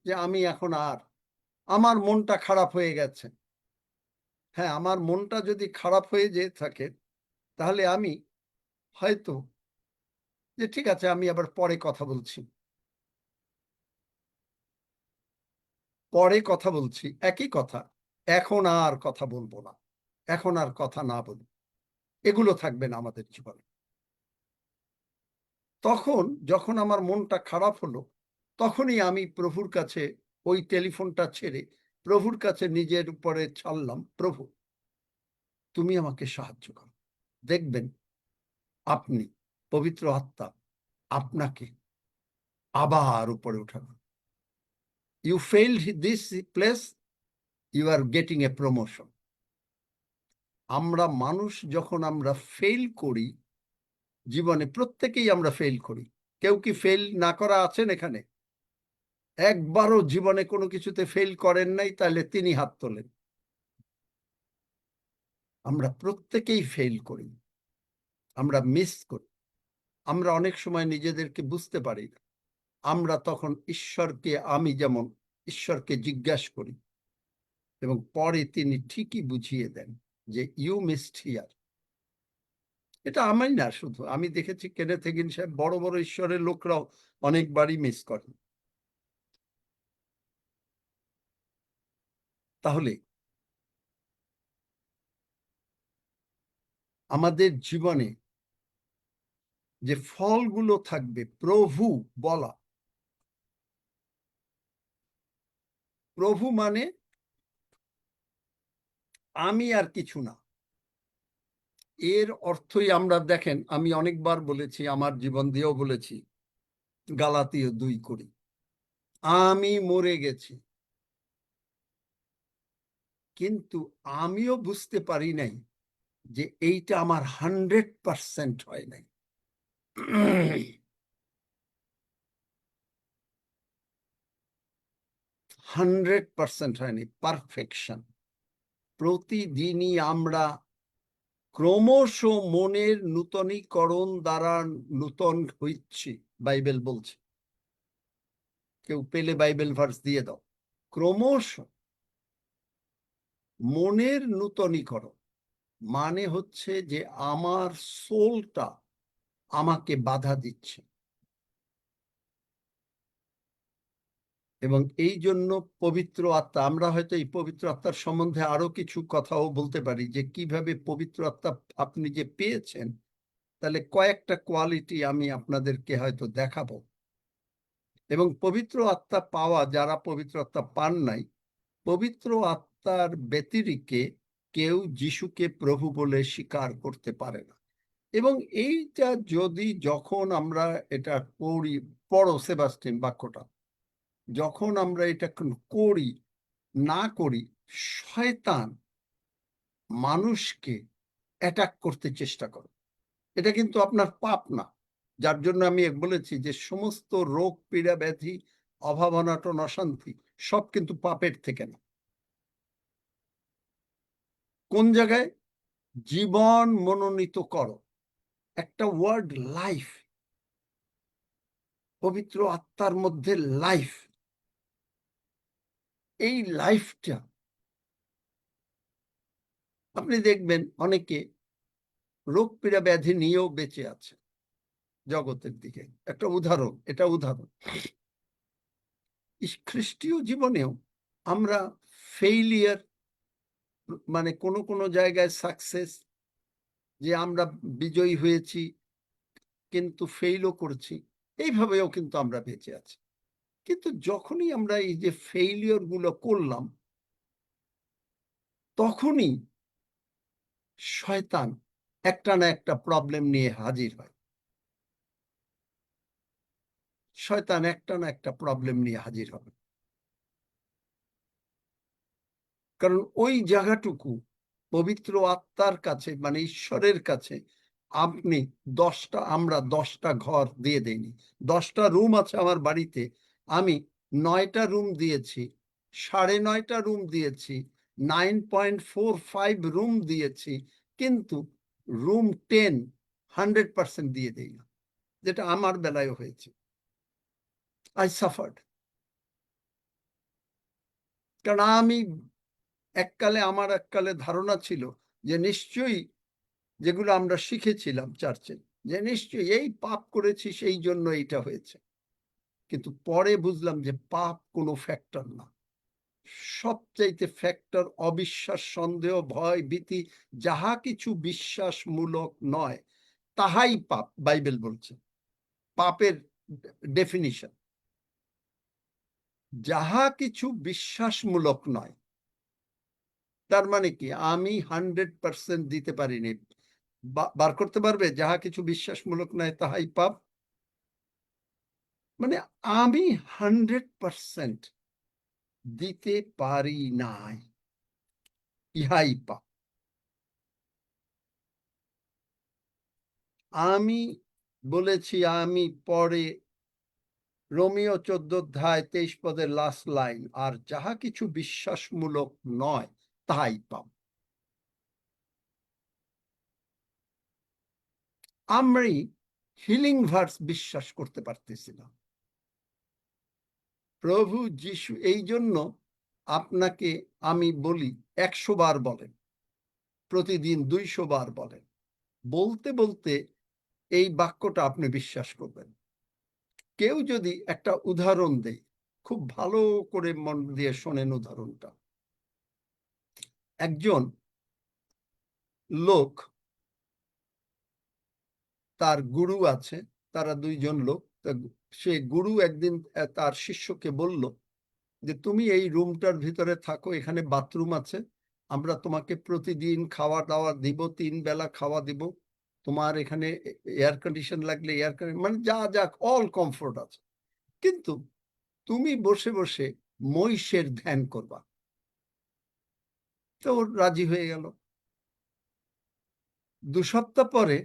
যে আমি এখন আর, আমার মনটা খারাপ হয়ে গেছে। হ্যাঁ, আমার মনটা যদি খারাপ হয়ে যেয়ে থাকে, তাহলে আমি হয়তো যে ঠিক আছে আমি আবার পরে কথা বলছি, পরে কথা বলছি, একই কথা, এখন আর কথা বলবো না, এখন আর কথা না বলি, এগুলো থাকবে না আমাদের জীবনে। তখন যখন আমার মনটা খারাপ হলো, তখনই আমি প্রভুর কাছে ওই টেলিফোনটা ছেড়ে প্রভুর কাছে নিজের উপরে ছাড়লাম, প্রভু তুমি আমাকে সাহায্য করো। দেখবেন আপনি, পবিত্র আত্মা আপনাকে আবার উপরে উঠাবেন। You failed this place, you are getting a promotion. আমরা মানুষ যখন আমরা ফেল করি জীবনে, প্রত্যেকেই আমরা ফেল করি। কেউ কি ফেল না করা আছেন এখানে? একবারও জীবনে কোনো কিছুতে ফেল করেন নাই? তাহলে তিনি হাত তোলেন। আমরা প্রত্যেকেই ফেল করি, আমরা মিস করি, আমরা অনেক সময় নিজেদেরকে বুঝতে পারি না। আমরা তখন ঈশ্বরকে, আমি যেমন ঈশ্বরকে জিজ্ঞাসা করি এবং পরে তিনি ঠিকই বুঝিয়ে দেন যে ইউ মিসড হিয়ার। এটা আমি না, শুধু আমি দেখেছি কেনেথ হেগিন সাহেব, বড় বড় ঈশ্বরের লোকরাও অনেকবারই মিস করেন। তাহলে আমাদের জীবনে যে ফলগুলো থাকবে, প্রভু বলা, প্রভু মানে আমি আর কিছু না, এর অর্থই আমরা দেখেন, আমি অনেকবার বলেছি, আমার জীবন দিয়েও বলেছি, গালাতীয় 2:20, আমি মরে গেছি, কিন্তু আমিও বুঝতে পারি নাই যে এইটা আমার 100% হয় নাই। 100% হয়নি, পারফেকশন। প্রতিদিনই আমরা ক্রমশ মনের নূতনীকরণ দ্বারা নূতন হইছি, বাইবেল বলছে। কেউ পেলে বাইবেল ভার্স দিয়ে দাও। ক্রমশ মনের নূতনীকরণ মানে হচ্ছে যে আমার সোলটা আমাকে বাধা দিচ্ছে। এবং এই জন্য পবিত্র আত্মা, আমরা হয়তো এই পবিত্র আত্মার সম্বন্ধে আরো কিছু কথাও বলতে পারি, যে কিভাবে পবিত্র আত্মা আপনি যে পেয়েছেন, তাহলে কয়েকটা কোয়ালিটি আমি আপনাদেরকে হয়তো দেখাবো। এবং পবিত্র আত্মা পাওয়া, যারা পবিত্র আত্মা পান নাই, পবিত্র আত্মার ব্যতিরিকে কেউ যিশুকে প্রভু বলে স্বীকার করতে পারে না। এবং এইটা যদি যখন আমরা এটা করি, পড়ো সেবাস্টিন বাক্যটা, যখন আমরা এটা করি না করি, শয়তান মানুষকে অ্যাটাক করতে চেষ্টা করে। এটা কিন্তু আপনার পাপ না, যার জন্য আমি বলেছি যে সমস্ত রোগ পীড়া ব্যাধি অভাব অনাটন অশান্তি সব কিন্তু পাপের থেকে না। কোন জায়গায়? জীবন মনোনীত করো, একটা ওয়ার্ড লাইফ, পবিত্র আত্মার মধ্যে লাইফ। এই লাইফটা আপনি দেখবেন অনেকে রোগ পীড়া ব্যাধি নিয়েও বেঁচে আছে জগতের দিকে। একটা উদাহরণ, এটা উদাহরণ। খ্রিস্টীয় জীবনেও আমরা ফেইলিয়ার, মানে কোনো কোনো জায়গায় সাকসেস, যে আমরা বিজয়ী হয়েছি কিন্তু ফেইলও করছি, এইভাবেও কিন্তু আমরা বেঁচে আছি। কিন্তু যখনই আমরা এই যে ফেইলিয়র গুলো করলাম, তখনই শয়তান একটা না একটা প্রবলেম নিয়ে হাজির হয়। শয়তান একটা না একটা প্রবলেম নিয়ে হাজির হবে, কারণ ওই জায়গাটুকু পবিত্র আত্মার কাছে, মানে ঈশ্বরের কাছে আপনি আমরা 10টা ঘর দিয়ে দেইনি। 10টা রুম আছে আমার বাড়িতে, আমি 9টা রুম দিয়েছি, 9.5টা রুম দিয়েছি, 9.45 রুম দিয়েছি, কিন্তু রুম 10 100% দিয়ে দেই না, যেটা আমার বেলায় হয়েছে। আই সাফার্ড, কারণ আমার এককালে ধারণা ছিল যে নিশ্চয়ই, যেগুলো আমরা শিখেছিলাম চার্চে, যে নিশ্চয়ই এই পাপ করেছি সেই জন্য এইটা হয়েছে। কিন্তু পরে বুঝলাম যে পাপ কোনো ফ্যাক্টর না। সবচাইতে ফ্যাক্টর অবিশ্বাস, সন্দেহ, ভয়, ভীতি, যাহা কিছু বিশ্বাসমূলক নয় তাহাই পাপ, বাইবেল বলছে। পাপের ডেফিনিশন, যাহা কিছু বিশ্বাসমূলক নয়। তার মানে কি? আমি 100% দিতে পারিনি। বার করতে পারবে যাহা কিছু বিশ্বাসমূলক নয় তাহাই পাপ? মানে আমি 100% দিতে পারি নাই, ইহাই পাপ। আমি বলেছি, আমি পরে রোমিও 14 অধ্যায় 23 পদের লাস্ট লাইন, আর যাহা কিছু বিশ্বাসমূলক নয় তাহাই পাপ। আমি হিলিং ভার্স বিশ্বাস করতে পারতেছি না। প্রভু যিশু, এই জন্য আপনাকে আমি বলি 100 বার বলেন, প্রতিদিন 200 বার বলেন, বলতে বলতে এই বাক্যটা আপনি বিশ্বাস করবেন। কেউ যদি একটা উদাহরণ দেয়, খুব ভালো করে মন দিয়ে শোনেন উদাহরণটা। একজন লোক, তার গুরু আছে, তারা 2জন লোক। সে গুরু একদিন তার শিষ্যকে বলল যে তুমি এই রুমটার ভিতরে থাকো, এখানে বাথরুম আছে, আমরা তোমাকে প্রতিদিন খাওয়া দাওয়া দিব, 3 বেলা খাওয়া দিব, তোমার এখানে এয়ার কন্ডিশন লাগলে এয়ার কন্ডিশন, মানে যা যা অল কমফোর্ট আছে, কিন্তু তুমি বসে বসে মহিষের ধ্যান করবা। তো ওর রাজি হয়ে গেল। 2 সপ্তাহ পরে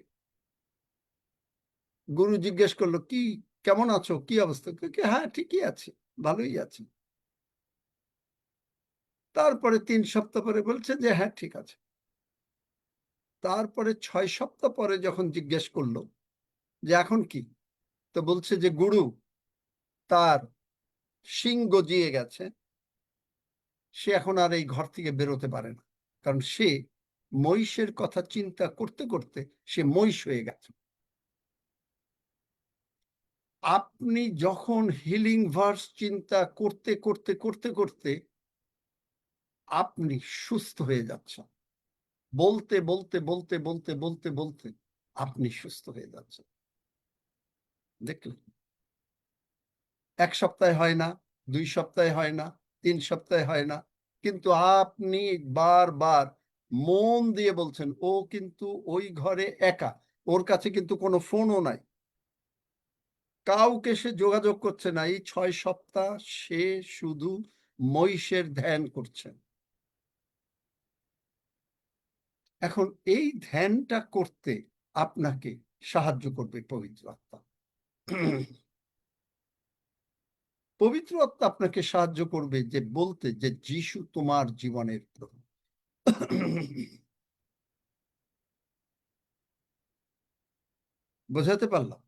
গুরু জিজ্ঞেস করলো, কি কেমন আছো, কি অবস্থা? হ্যাঁ ঠিকই আছে, ভালোই আছে। তারপরে 3 সপ্তাহ পরে বলছে যে হ্যাঁ ঠিক আছে। তারপরে 6 সপ্তাহ পরে যখন জিজ্ঞেস করলো যে এখন কি, তো বলছে যে গুরু, তার শিং গজিয়ে গেছে, সে এখন আর এই ঘর থেকে বেরোতে পারে না, কারণ সে মহিষের কথা চিন্তা করতে করতে সে মহিষ হয়ে গেছে। আপনি যখন হিলিং ভার্স চিন্তা করতে করতে করতে করতে আপনি সুস্থ হয়ে যাচ্ছেন, বলতে বলতে বলতে বলতে বলতে বলতে আপনি সুস্থ হয়ে যাচ্ছেন। দেখলেন, 1 সপ্তাহে হয় না, 2 সপ্তাহে হয় না, 3 সপ্তাহে হয় না, কিন্তু আপনি বারবার মন দিয়ে বলছেন। ও কিন্তু ওই ঘরে একা, ওর কাছে কিন্তু কোনো ফোনও নাই, কাউকে সে যোগাযোগ করছে না। এই 6 সপ্তাহ সে শুধু মহিষের ধ্যান করছেন। এখন এই ধ্যানটা করতে আপনাকে সাহায্য করবে পবিত্র আত্মা। পবিত্র আত্মা আপনাকে সাহায্য করবে যে বলতে যে যিশু তোমার জীবনের প্রভু। বোঝাতে পারলাম?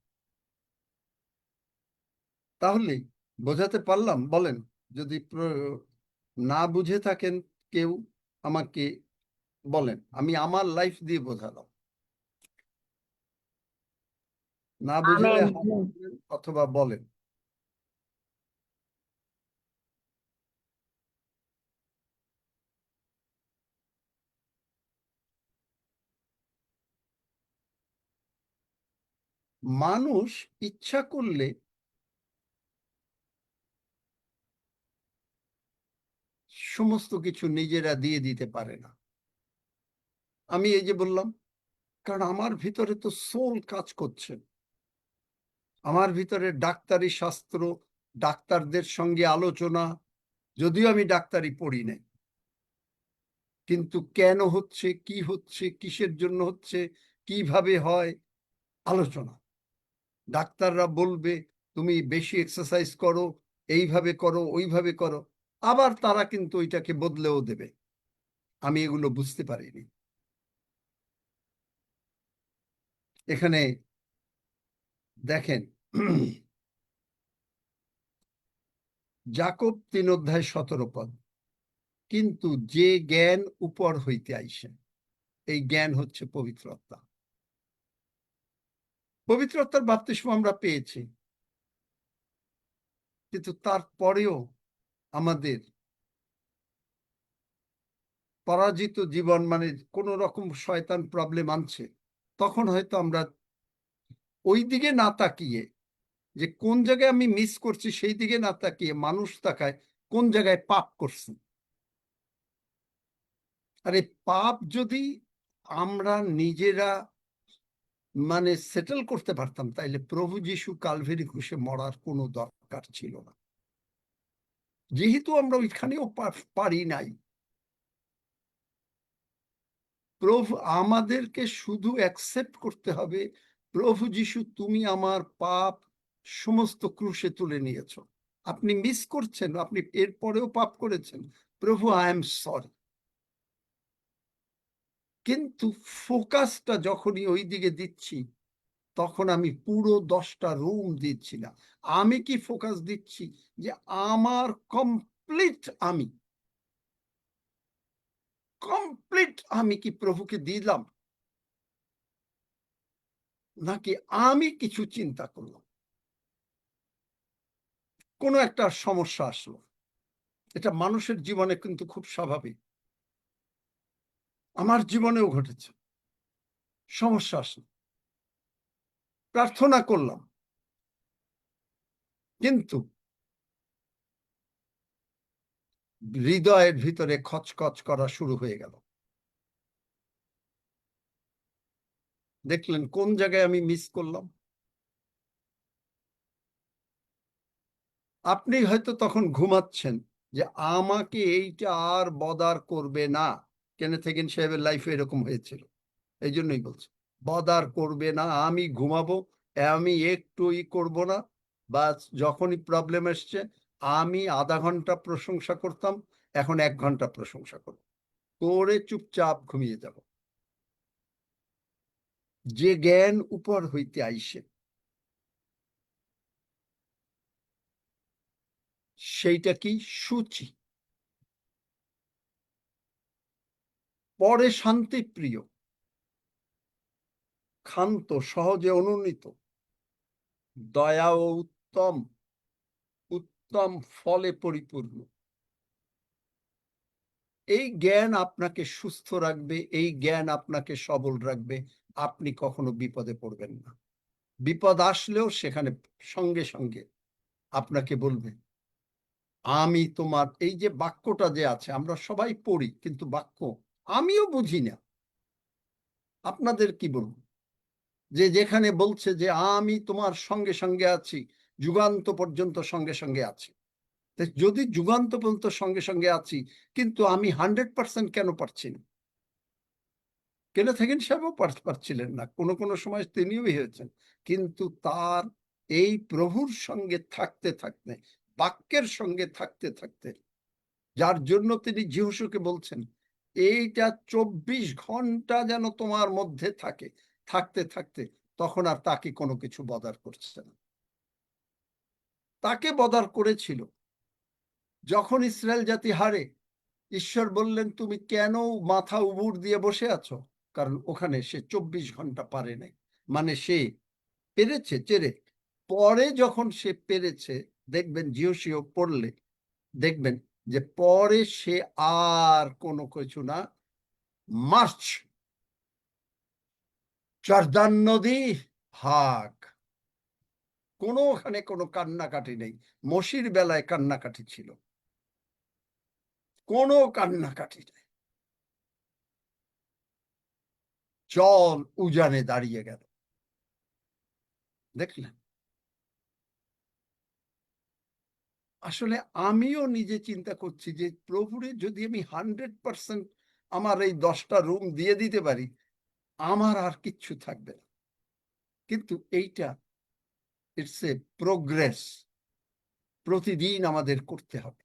তাহলে বোঝাতে পারলাম? বলেন, যদি না বুঝে থাকেন কেউ আমাকে বলেন, আমি আমার লাইফ দিয়ে বোঝালাম। না বুঝলে আমেন। হাত তুলেন অথবা বলেন। মানুষ ইচ্ছা করলে সমস্ত কিছু নিজেরা দিয়ে দিতে পারে না। আমি এই যে বললাম, কারণ আমার ভিতরে তো সোল কাজ করছে, আমার ভিতরে ডাক্তারি শাস্ত্র, ডাক্তারদের সঙ্গে আলোচনা, যদিও আমি ডাক্তারি পড়ি নাই, কিন্তু কেন হচ্ছে, কি হচ্ছে, কিসের জন্য হচ্ছে, কিভাবে হয়, আলোচনা। ডাক্তাররা বলবে তুমি বেশি এক্সারসাইজ করো, এইভাবে করো, ওইভাবে করো, আবার তারা কিন্তু ওইটাকে বদলেও দেবে। আমি এগুলো বুঝতে পারিনি। এখানে দেখেন, যাকব 3:17 কিন্তু যে জ্ঞান উপর হইতে আইসে, এই জ্ঞান হচ্ছে পবিত্র আত্মা। পবিত্র আত্মার বাপ্তিস্ম আমরা পেয়েছি, কিন্তু তারপরেও আমাদের পরাজিত জীবন, মানে কোন রকম শয়তান প্রবলেম আনছে, তখন হয়তো আমরা ওই দিকে না তাকিয়ে, যে কোন জায়গায় আমি মিস করছি সেই দিকে না তাকিয়ে মানুষ তাকায় কোন জায়গায় পাপ করছি। আর এই পাপ যদি আমরা নিজেরা মানে সেটেল করতে পারতাম, তাইলে প্রভু যীশু কালভেরি ক্রুশে মরার কোনো দরকার ছিল না। যেহেতু আমরা ওইখানেও পারি নাই, প্রভু আমাদেরকে শুধু অ্যাকসেপ্ট করতে হবে, প্রভু যীশু তুমি আমার পাপ সমস্ত ক্রুশে তুলে নিয়েছো। আপনি মিস করছেন, আপনি এরপরেও পাপ করেছেন, প্রভু আই এম সরি। কিন্তু ফোকাসটা যখনই ওই দিকে দিচ্ছি, তখন আমি পুরো 10টা রুম দিচ্ছি না। আমি কি ফোকাস দিচ্ছি যে আমার কমপ্লিট আমি কি প্রভুকে দিলাম, নাকি আমি কিছু চিন্তা করলাম, কোনো একটা সমস্যা আসলো। এটা মানুষের জীবনে কিন্তু খুব স্বাভাবিক, আমার জীবনেও ঘটেছে। সমস্যা আসলো, প্রার্থনা করলাম, কিন্তু হৃদয়ের ভিতরে খচখচ করা শুরু হয়ে গেল। দেখলেন কোন জায়গায় আমি মিস করলাম? আপনি হয়তো তখন ঘুমাচ্ছেন যে আমাকে এইটা আর বদার করবে না। কেনেথ হেগিন সাহেবের লাইফে এরকম হয়েছিল, এই জন্যই বলছি বদার করবে না, আমি ঘুমাবো, আমি একটু করব না। বা যখনই প্রবলেম এসছে, আমি আধা ঘন্টা প্রশংসা করতাম, এখন 1 ঘন্টা প্রশংসা করব, করে চুপচাপ ঘুমিয়ে যাব। যে জ্ঞান উপর হইতে আইসে, সেইটা কি? সূচি, পরে শান্তিপ্রিয়, ক্ষান্ত, সহজে অনুনীত, দয়া ও উত্তম উত্তম ফলে পরিপূর্ণ। এই জ্ঞান আপনাকে সুস্থ রাখবে, এই জ্ঞান আপনাকে সবল রাখবে। আপনি কখনো বিপদে পড়বেন না। বিপদ আসলেও সেখানে সঙ্গে সঙ্গে আপনাকে বলবে, আমি তোমার, এই যে বাক্যটা যে আছে আমরা সবাই পড়ি, কিন্তু বাক্য আমিও বুঝি না। আপনাদের কি বলবো, যে যেখানে বলছে যে আমি তোমার সঙ্গে সঙ্গে আছি, যুগান্ত পর্যন্ত সঙ্গে সঙ্গে আছি। যদি যুগান্ত পর্যন্ত সঙ্গে সঙ্গে আছি, কিন্তু আমি 100% কেন পারছি না? কেন থাকেন সাহেবও পারছিলেন না, কোনো কোনো সময় তিনিও হয়েছেন, কিন্তু তার এই প্রভুর সঙ্গে থাকতে থাকতে, বাক্যের সঙ্গে থাকতে থাকতে, যার জন্য তিনি যিহোশুকে বলছেন এইটা 24 ঘন্টা যেন তোমার মধ্যে থাকে, থাকতে থাকতে তখন আর তাকে কোনো কিছু বদার করছে না। তাকে বদার করেছিল যখন ইসরায়েল জাতি হারে। ঈশ্বর বললেন, তুমি কেন মাথা উবুড় দিয়ে বসে আছো? কারণ ওখানে সে 24 ঘন্টা পারে নাই, মানে সে পেরেছে চেরে। পরে যখন সে পেরেছে, দেখবেন যিহোশীয় পড়লে দেখবেন যে পরে সে আর কোনো কিছু না, মার্চ, জর্দান নদী ভাগ। কোনো ওখানে কোনো কান্নাকাটি নেই। মসির বেলায় কান্নাকাটি ছিল, কোনো কান্নাকাটি নেই। জল উজানে দাঁড়িয়ে গেল, দেখলেন? আসলে আমিও নিজে চিন্তা করছি যে প্রভুরে যদি আমি 100% আমার এই 10টা রুম দিয়ে দিতে পারি, আমার আর কিচ্ছু থাকবে না। কিন্তু এইটা ইটস এ প্রোগ্রেস, প্রতিদিন আমাদের করতে হবে।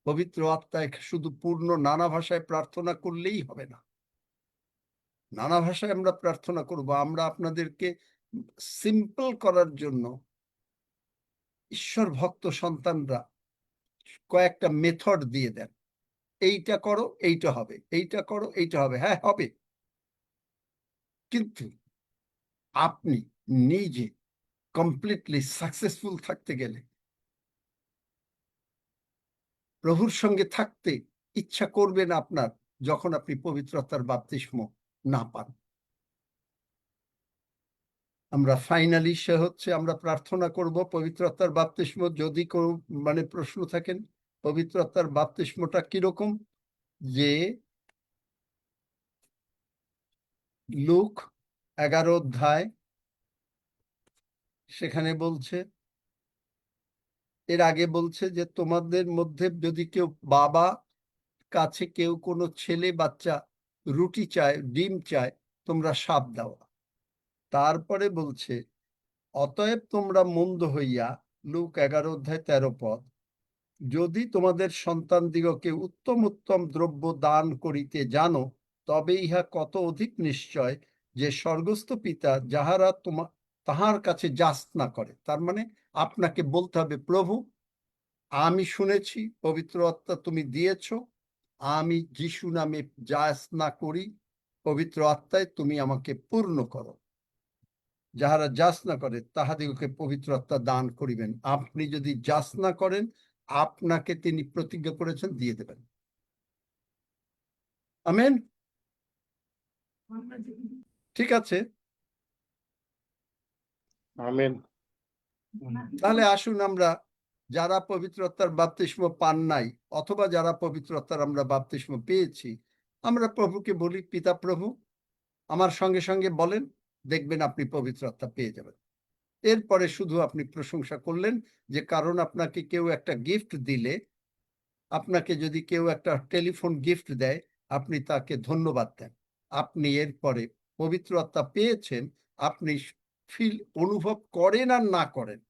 পবিত্র আত্মায় শুধু পূর্ণ নানা ভাষায় প্রার্থনা করলেই হবে না। নানা ভাষায় আমরা প্রার্থনা করব। আমরা আপনাদেরকে সিম্পল করার জন্য ঈশ্বর ভক্ত সন্তানরা কয়েকটা মেথড দিয়ে দেন, এইটা করো এইটা হবে, এইটা করো এইটা হবে। হ্যাঁ, হবে, কিন্তু আপনি নিজে কমপ্লিটলি সাকসেসফুল থাকতে গেলে, প্রভুর সঙ্গে থাকতে ইচ্ছা করবেন আপনার, যখন আপনি পবিত্র আত্মার বাপ্তিস্ম না পান। আমরা ফাইনালি সে হচ্ছে আমরা প্রার্থনা করব পবিত্র আত্মার বাপ্তিস্ম। যদি কোনো মানে প্রশ্ন থাকেন, পবিত্র আত্মার বাপ্তিস্মটা কিরকম, যে লুক 11 অধ্যায় সেখানে বলছে, এর আগে বলছে যে তোমাদের মধ্যে যদি কেউ বাবা কাছে কেউ কোনো ছেলে বাচ্চা রুটি চায়, ডিম চায়, তোমরা সাপ দাও। তারপরে বলছে, অতএব তোমরা মন্দ হইয়া, লুক 11 অধ্যায় 13 পদ, যদি তোমাদের সন্তানদিগকে উত্তম উত্তম দ্রব্য দান করিতে জানো, তবে ইহা কত অধিক নিশ্চয় যে স্বর্গস্থ পিতা যাহারা তাহার কাছে যাচনা করে। তার মানে আপনাকে বলতে হবে, প্রভু আমি শুনেছি পবিত্র আত্মা তুমি দিয়েছ, আমি যিশু নামে যাচনা করি, পবিত্র আত্মায় তুমি আমাকে পূর্ণ করো। যাহারা যাচনা করে তাহাদিগকে পবিত্র আত্মা দান করিবেন। আপনি যদি যাচনা করেন, আপনাকে তিনি প্রতিজ্ঞা করেছেন দিয়ে দেবেন। আমেন। ঠিক আছে, আমেন। তাহলে আসুন আমরা যারা পবিত্র আত্মার বাপ্তিস্ম পান নাই, অথবা যারা পবিত্র আত্মার আমরা বাপ্তিস্ম পেয়েছি, আমরা প্রভুকে বলি, পিতা প্রভু আমার সঙ্গে সঙ্গে বলেন, দেখবেন আপনি পবিত্র আত্মা পেয়ে যাবেন। এরপরে শুধু আপনি প্রশংসা করলেন, যে কারণ আপনাকে কেউ একটা গিফট দিলে, আপনাকে যদি কেউ একটা টেলিফোন গিফট দেয়, আপনি তাকে ধন্যবাদ দেন। আপনি এরপরে পবিত্র আত্মা পেয়েছেন, আপনি ফিল অনুভব করেন আর না করেন,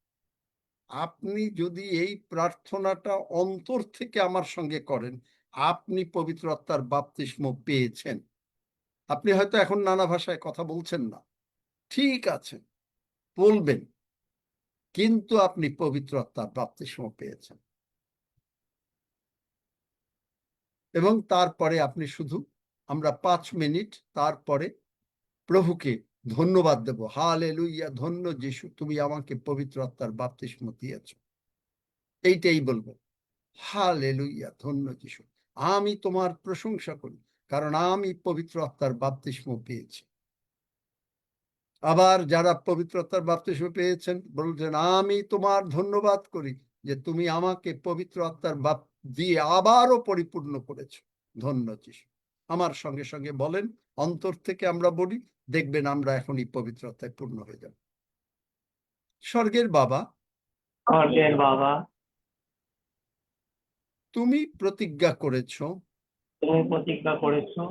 আপনি যদি এই প্রার্থনাটা অন্তর থেকে আমার সঙ্গে করেন, আপনি পবিত্র আত্মার বাপ্তিস্ম পেয়েছেন। আপনি হয়তো এখন নানা ভাষায় কথা বলছেন না, ঠিক আছে, বলবেন, কিন্তু আপনি পবিত্র আত্মার বাপ্তিস্ম পেয়েছেন। এবং তারপরে আপনি শুধু, আমরা 5 মিনিট তারপরে প্রভুকে ধন্যবাদ দেব। হালেলুইয়া, ধন্য যিশু, তুমি আমাকে পবিত্র আত্মার বাপ্তিস্ম দিয়েছ। এইটাই বলবো, হালেলুইয়া, ধন্য যিশু। আমি তোমার প্রশংসা করি, কারণ আমি পবিত্র আত্মার বাপ্তিস্ম পেয়েছি। আবার যারা পবিত্র আত্মার বাপ্তিস্ম পেয়েছেন বলছেন, আমি তোমার ধন্যবাদ করি যে তুমি আমাকে পবিত্র আত্মার দিয়ে আবারও পরিপূর্ণ করেছ। ধন্য যিশু। আমার সঙ্গে সঙ্গে বলেন, অন্তর থেকে আমরা বলি, দেখবেন আমরা এখনই পবিত্র আত্মায় পূর্ণ হয়ে যাব। স্বর্গের বাবা, স্বর্গের বাবা, তুমি প্রতিজ্ঞা করেছ তুমি প্রতিজ্ঞা করেছো,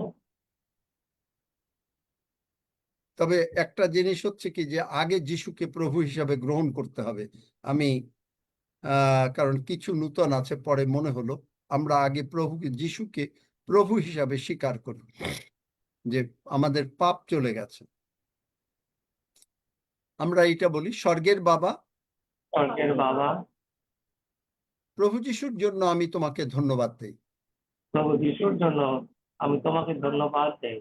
তবে একটা জিনিস হচ্ছে কি, যে আগে যিশুকে প্রভু হিসাবে গ্রহণ করতে হবে। আমি কারণ কিছু নূতন আছে, পরে মনে হলো আমরা আগে যিশুকে প্রভু হিসাবে স্বীকার করি, যে আমাদের পাপ চলে গেছে। আমরা এটা বলি, স্বর্গের বাবা, স্বর্গের বাবা, প্রভু যিশুর জন্য আমি তোমাকে ধন্যবাদ দেই। প্রভু যিশুর জন্য আমি তোমাকে ধন্যবাদ দেই।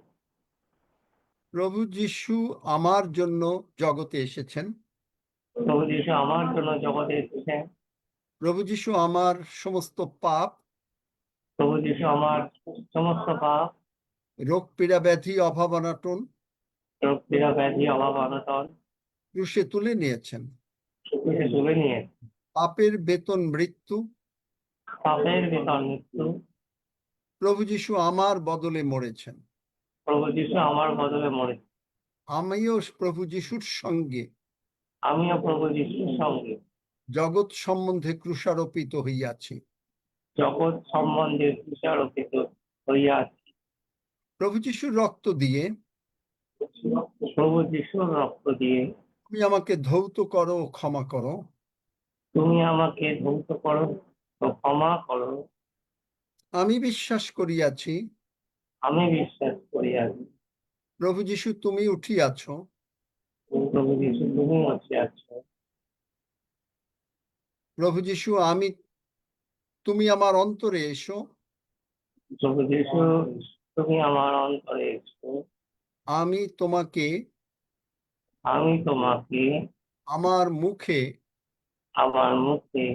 প্রভু যিশু আমার জন্য জগতে এসেছেন। প্রভু যিশু আমার জন্য জগতে এসেছেন। প্রভু যিশু আমার সমস্ত পাপ, প্রভু যিশু আমার সমস্ত পাপ, রোগ পীড়া ব্যাধি অভাব অনাটন রোগ পীড়া ব্যাধি অভাব অনটন ক্রুশে তুলে নিয়েছেন। ক্রুশে তুলে নিয়ে পাপের বেতন মৃত্যু, পাপের বেতন মৃত্যু। প্রভু যিশু আমার বদলে মরেছেন। প্রভু যিশু আমার বদলে মরেছে। আমিও প্রভু যিশুর সঙ্গে আমিও প্রভু যিশুর সঙ্গে জগৎ সম্বন্ধে ক্রুশারোপিত হইয়াছি। জগৎ সম্বন্ধে ক্রুশারোপিত হইয়াছি। প্রভু যিশুর রক্ত দিয়ে প্রভু যিশুর রক্ত দিয়ে তুমি আমাকে ধৌত করো ও ক্ষমা করো। তুমি আমাকে ধৌত করো ও ক্ষমা করো। আমি বিশ্বাস করিয়াছি আমি বিশ্বাস করিয়াছি প্রভু যিশু তুমি উঠিয়াছ। প্রভু যিশু তুমি বসে আছো। প্রভু যিশু তুমি আমার অন্তরে এসো। প্রভু যিশু তুমি আমার অন্তরে এসো। আমি তোমাকে আমি তোমাকে আমার মুখে আমার মুখে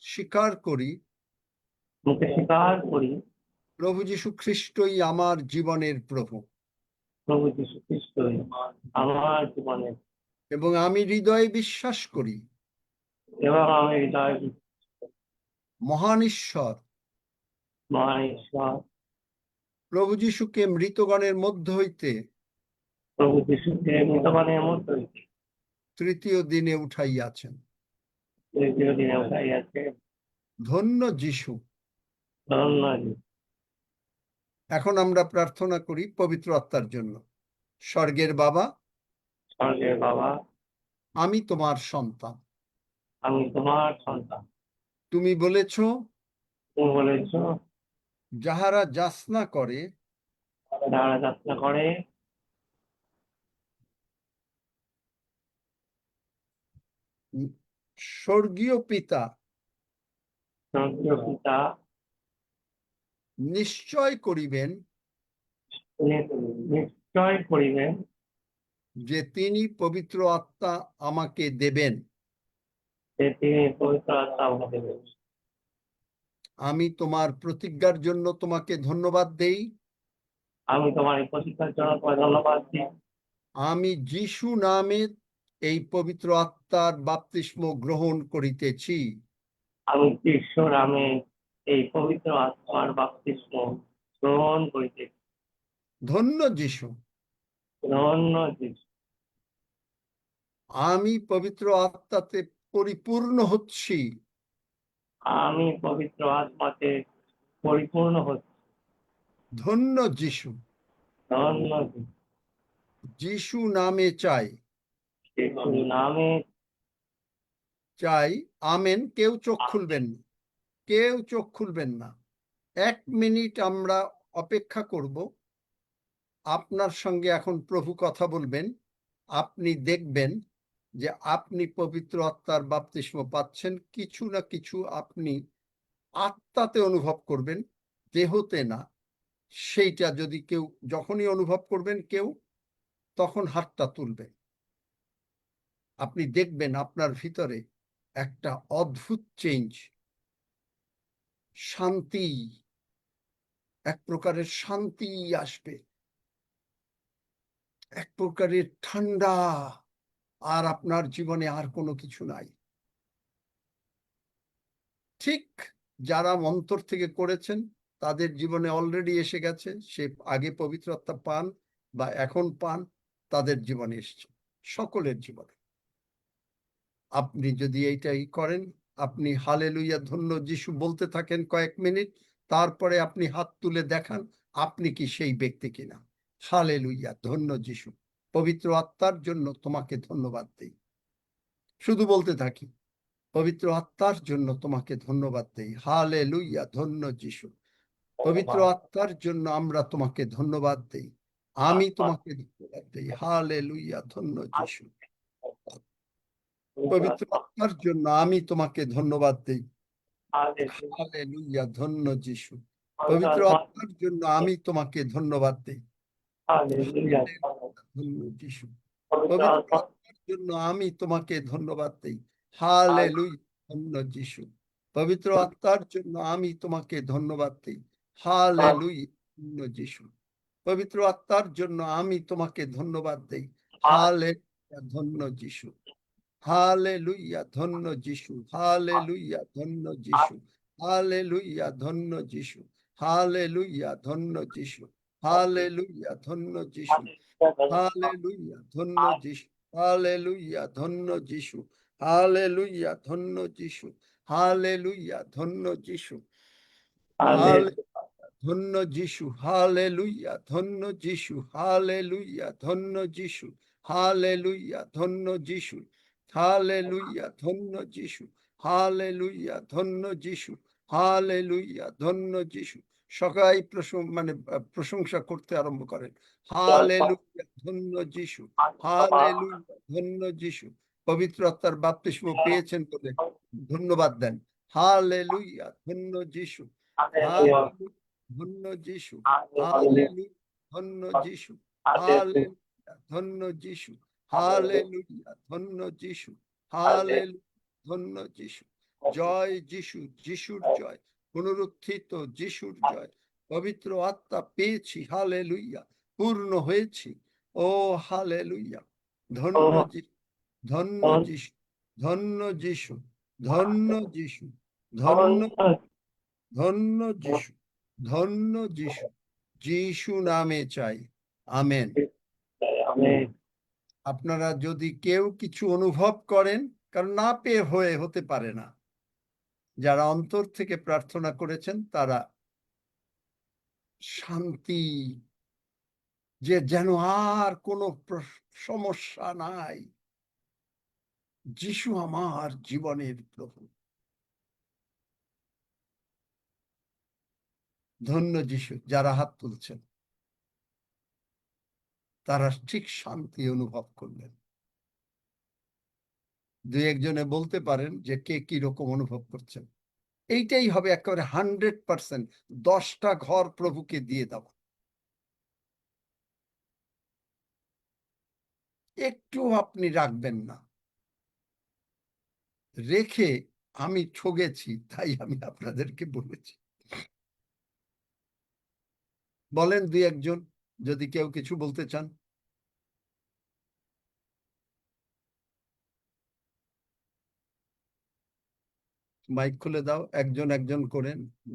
স্বীকার করি, স্বীকার করি। প্রভু যিশু খ্রিস্টই আমার জীবনের প্রভু। প্রভু যিশু খ্রিস্টই আমার জীবনে, এবং আমি হৃদয়ে বিশ্বাস করি এবং আমি হৃদয় মহান ঈশ্বর মহান ঈশ্বর প্রভু যিশুকে মৃতগণের মধ্য হইতে প্রভু যিশুকে মৃতগণের মধ্যে হইতে তৃতীয় দিনে উঠাইয়াছেন। তৃতীয় দিনে উঠাইয়াছে। ধন্য যিশু। ধন্যবাদ। এখন আমরা প্রার্থনা করি পবিত্র আত্মার জন্য। স্বর্গের বাবা, স্বর্গের বাবা, আমি তোমার সন্তান। আমি তোমার সন্তান। তুমি বলেছ, তুমি বলেছ, যাহারা যাচনা করে যারা যাত্রা করে স্বর্গীয় পিতা স্বর্গীয় পিতা নিশ্চয় করিবেন নিশ্চয় করিবেন যে তিনি পবিত্র আত্মা আমাকে দেবেন। যে তিনি পবিত্র আত্মা আমাকে দেবেন। আমি তোমার প্রতিজ্ঞার জন্য তোমাকে ধন্যবাদ দেই। আমি তোমার এই প্রতিজ্ঞার জন্য তোমায় ধন্যবাদ দিই। আমি যিশু নামে এই পবিত্র আত্মার বাপ্তিস্ম গ্রহণ করিতেছি। আমি যিশু নামে এই পবিত্র আত্মার বাপ্তিস্ম গ্রহণ করিতেছি। ধন্য যিশু। ধন্য যিশু। আমি পবিত্র আত্মাতে পরিপূর্ণ হচ্ছি। আমি পবিত্র আত্মাতে পরিপূর্ণ হচ্ছি। ধন্য যিশু। ধন্য যিশু। যিশু নামে চাই। যিশু নামে চাই। আমেন। কেউ চোখ খুলবেন না, কেউ চোখ খুলবেন না। 1 মিনিট আমরা অপেক্ষা করব। আপনার সঙ্গে এখন প্রভু কথা বলবেন। আপনি দেখবেন যে আপনি পবিত্র আত্মার বাপ্তিস্ম পাচ্ছেন। কিছু না কিছু আপনি আত্মাতে অনুভব করবেন, দেহতে না। সেইটা যদি কেউ যখনই অনুভব করবেন, কেউ তখন হাতটা তুলবেন। আপনি দেখবেন আপনার ভিতরে একটা অদ্ভুত চেঞ্জ, শান্তি, এক প্রকারের শান্তি আসবে, এক প্রকারের ঠান্ডা, আর আপনার জীবনে আর কোনো কিছু নাই। ঠিক যারা অন্তর থেকে করেছেন তাদের জীবনে অলরেডি এসে গেছে, সে আগে পবিত্র আত্মা পান বা এখন পান, তাদের জীবনে এসছে, সকলের জীবনে। আপনি যদি এইটাই করেন, আপনি হালেলুয়া ধন্য যিশু বলতে থাকেন কয়েক মিনিট, তারপরে আপনি হাত তুলে দেখান আপনি কি সেই ব্যক্তি কিনা। হালেলুয়া ধন্য যিশু, পবিত্র আত্মার জন্য তোমাকে ধন্যবাদ দেই। শুধু বলতে থাকি, পবিত্র আত্মার জন্য তোমাকে ধন্যবাদ দেই। হালেলুয়া ধন্য যিশু, পবিত্র আত্মার জন্য আমরা তোমাকে ধন্যবাদ দেই। আমি তোমাকে ধন্যবাদ দেই। হালেলুয়া ধন্য যিশু, পবিত্র আত্মার জন্য আমি তোমাকে ধন্যবাদ দেই। হালেলুয়া ধন্য যিশু, পবিত্র আত্মার জন্য আমি তোমাকে ধন্যবাদ দেই। ধন্য যিশু, পবিত্র আত্মার জন্য আমি তোমাকে ধন্যবাদ দেই। হালেলুয়া ধন্য যিশু, পবিত্র আত্মার জন্য আমি তোমাকে ধন্যবাদ দেই। হালেলুয়া ধন্য যিশু, পবিত্র আত্মার জন্য আমি তোমাকে ধন্যবাদ দেই। হালেলুয়া ধন্য যিশু, হালেলুয়া ধন্য যিশু, হালেলুয়া ধন্য যিশু, হালেলুয়া ধন্য যিশু, হালেলুয়া ধন্য যিশু, হালেলুয়া ধন্য যিশু, হালেলুয়া ধন্য যিশু, হালেলুয়া ধন্য যিশু, হালেলুয়া ধন্য যিশু, হালেলুয়া ধন্য যিশু, ধন্য যিশু, হালেলুয়া ধন্য যিশু, হালেলুয়া ধন্য যিশু, হালেলুয়া ধন্য যিশু, হালেলুয়া ধন্য যিশু, হালেলুয়া ধন্য যিশু, হালেলুয়া ধন্য যিশু। সবাই প্রশংসা করতে আরম্ভ করেন। হালেলুয়া ধন্য যিশু, হালেলুয়া ধন্য যিশু। পবিত্র আত্মার বাপ্তিস্ম পেয়েছেন বলে ধন্যবাদ দেন। হালেলুয়া ধন্য যিশু, হালেলুয়া ধন্য যিশু, হালেলুয়া ধন্য যিশু, হালেলুয়া ধন্য যিশু, হালেলুয়া ধন্য যিশু, হালেলুয়া ধন্য যিশু। জয় যিশু, যিশুর জয়, পুনরুত্থিত যিশুর জয়। পবিত্র আত্মা পেয়েছি, হালেলুয়া, পূর্ণ হয়েছি। ও হালেলুয়া, ধন্য যিশু, ধন্য যিশু, ধন্য যিশু, ধন্য যিশু, ধন্য ধন্য যিশু, ধন্য যিশু, যিশু নামে চাই, আমেন। আপনারা যদি কেউ কিছু অনুভব করেন, কারণ না পেয়ে হতে পারে না, যারা অন্তর থেকে প্রার্থনা করেছেন তারা শান্তি, যে যেন আর কোনো সমস্যা নাই, যিশু আমার জীবনের প্রভু। ধন্য যিশু, যারা হাত তুলছেন তারা ঠিক শান্তি অনুভব করলেন। দুই একজনে বলতে পারেন যে কে কি রকম অনুভব করছেন। এইটাই হবে একেবারে 100%। 10টা ঘর প্রভুকে দিয়ে দাও, একটু আপনি রাখবেন না। রেখে আমি ঠগেছি, তাই আমি আপনাদেরকে বলেছি। বলেন দুই একজন, যদি কেউ কিছু বলতে চান। মাইক খুলে দাও, একজন একজন করে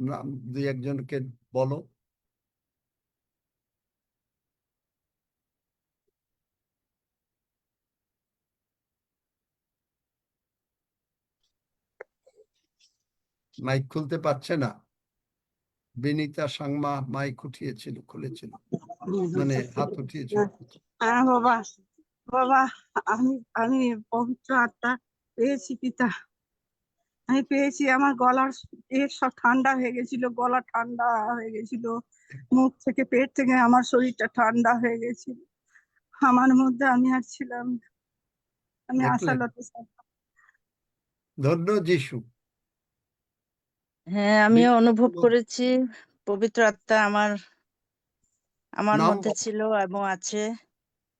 নাম দুই একজনকে বলো। মাইক খুলতে পারছে না। বিনীতা সাংমা মাইক খুলেছিল, মানে হাত উঠিয়েছিল। হ্যাঁ বাবা, বাবা, আমি আমি পবিত্র আত্মা পেয়েছি পিতা। আমি পেয়েছি, আমার গলার সব ঠান্ডা হয়ে গেছিল, গলা ঠান্ডা হয়ে গেছিল, মুখ থেকে পেট থেকে আমার শরীরটা ঠান্ডা হয়ে গেছিল। আমার মধ্যে আমি আর ছিলাম না। আমি দেখলেন? আশালতা। ধন্য যিশু। হ্যাঁ, আমিও অনুভব বলো, করেছি পবিত্র আত্মা আমার নাম মধ্যে বলো। ছিল এবং আছে।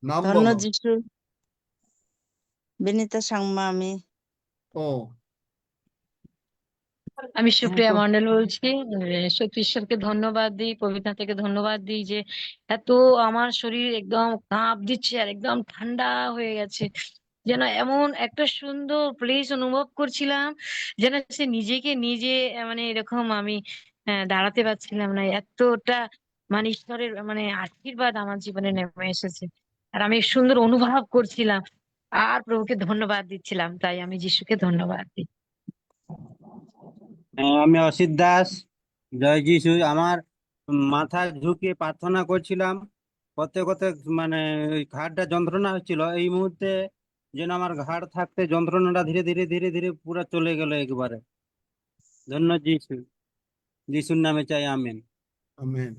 নাম ধন্য বলো। যিশু। বিনীতা সাংমা আমি। ও আমি সুপ্রিয়া হ্যাঁ, মন্ডল বলছি। সত্যি ঈশ্বরকে ধন্যবাদ দিই, পবিত্র থেকে ধন্যবাদ দিই যে এত আমার শরীর একদম কাঁপ দিচ্ছে আর একদম ঠান্ডা হয়ে গেছে, যেন এমন একটা সুন্দর প্লেস অনুভব করছিলাম, যেন সে নিজেকে নিজে মানে এরকম আমি দাঁড়াতে পারছিলাম না, এতটা মানে ঈশ্বরের মানে আশীর্বাদ আমার জীবনে নেমে এসেছে আর আমি সুন্দর অনুভব করছিলাম আর প্রভুকে ধন্যবাদ দিচ্ছিলাম, তাই আমি যিশুকে ধন্যবাদ দিই। আমি অসিত দাস। জয় যিশু। আমার মাথা ঝুঁকিয়ে প্রার্থনা করছিলাম, করতে করতে মানে ওই ঘাড়টা যন্ত্রণা হচ্ছিল। এই মুহূর্তে যেন আমার ঘাড় থাকতে যন্ত্রণাটা ধীরে ধীরে ধীরে ধীরে পুরো চলে গেল একবারে। ধন্য যিশু। যিশুর নামে চাই আমেন। আমেন।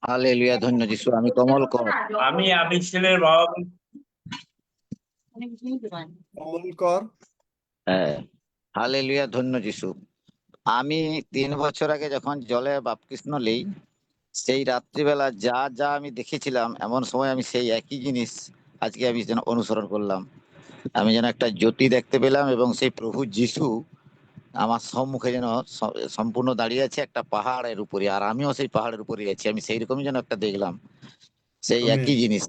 হালেলুয়া, ধন্য যিশু। আমি কমল কর। আমি আবির বাবা কমল কর। হ্যাঁ, হালেলুয়া, ধন্য যিশু। আমি 3 বছর আগে যখন জলে বাপ্তিস্ম নেই, সেই রাত্রিবেলা যা যা আমি দেখেছিলাম, এমন সময় আমি সেই একই জিনিস আজকে আমি যেন অনুসরণ করলাম। আমি যেন একটা জ্যোতি দেখতে পেলাম এবং সেই প্রভু যিশু আমার সম্মুখে যেন সম্পূর্ণ দাঁড়িয়ে আছে একটা পাহাড়ের উপরে, আর আমিও সেই পাহাড়ের উপরে আছি। আমি সেই রকমই যেন একটা দেখলাম, সেই আমেন। একই জিনিস।